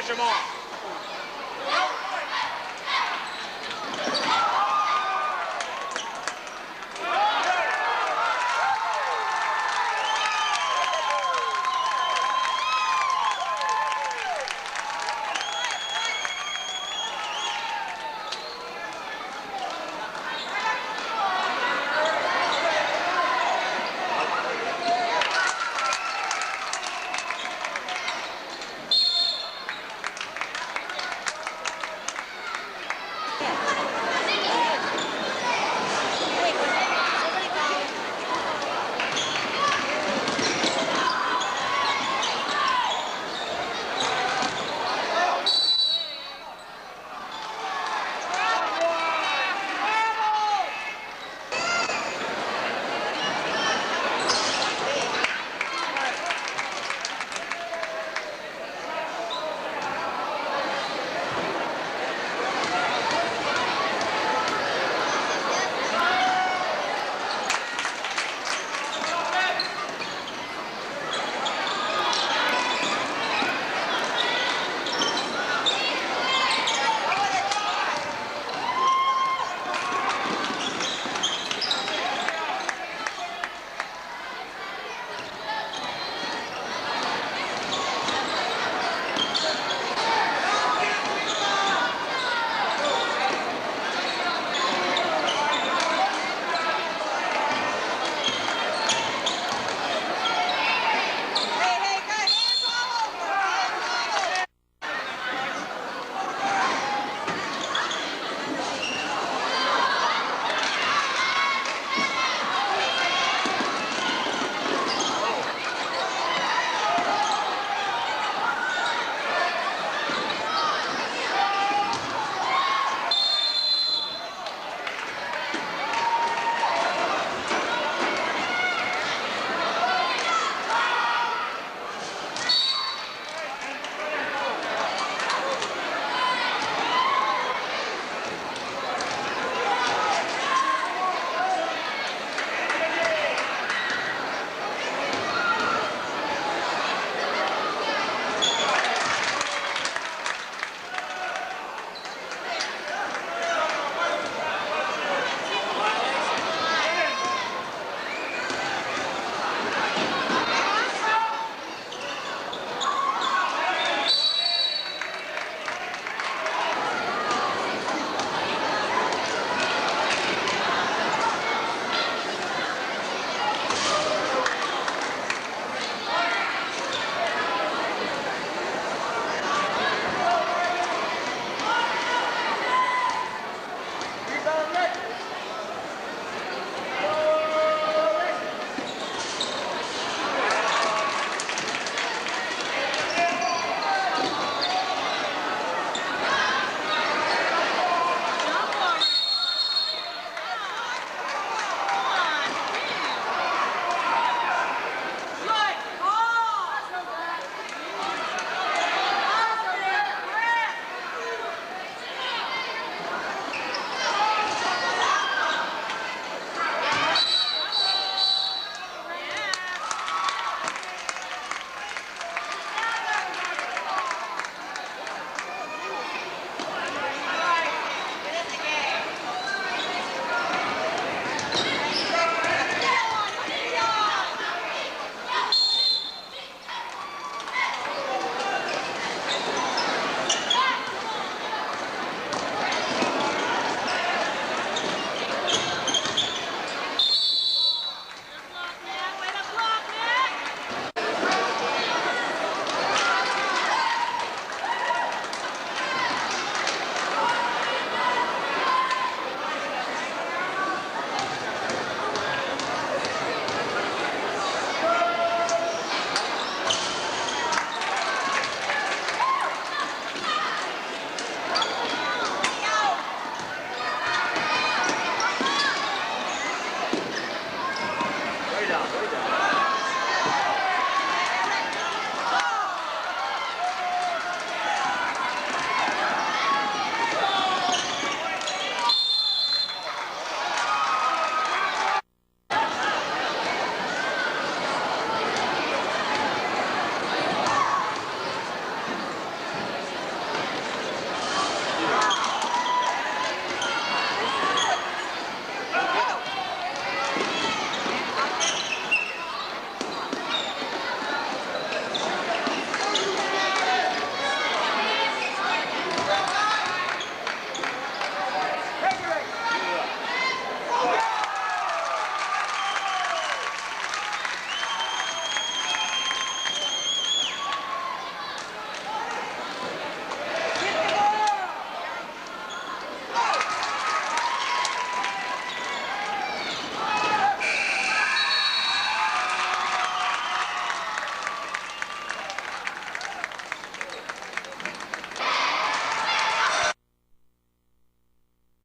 finish him off.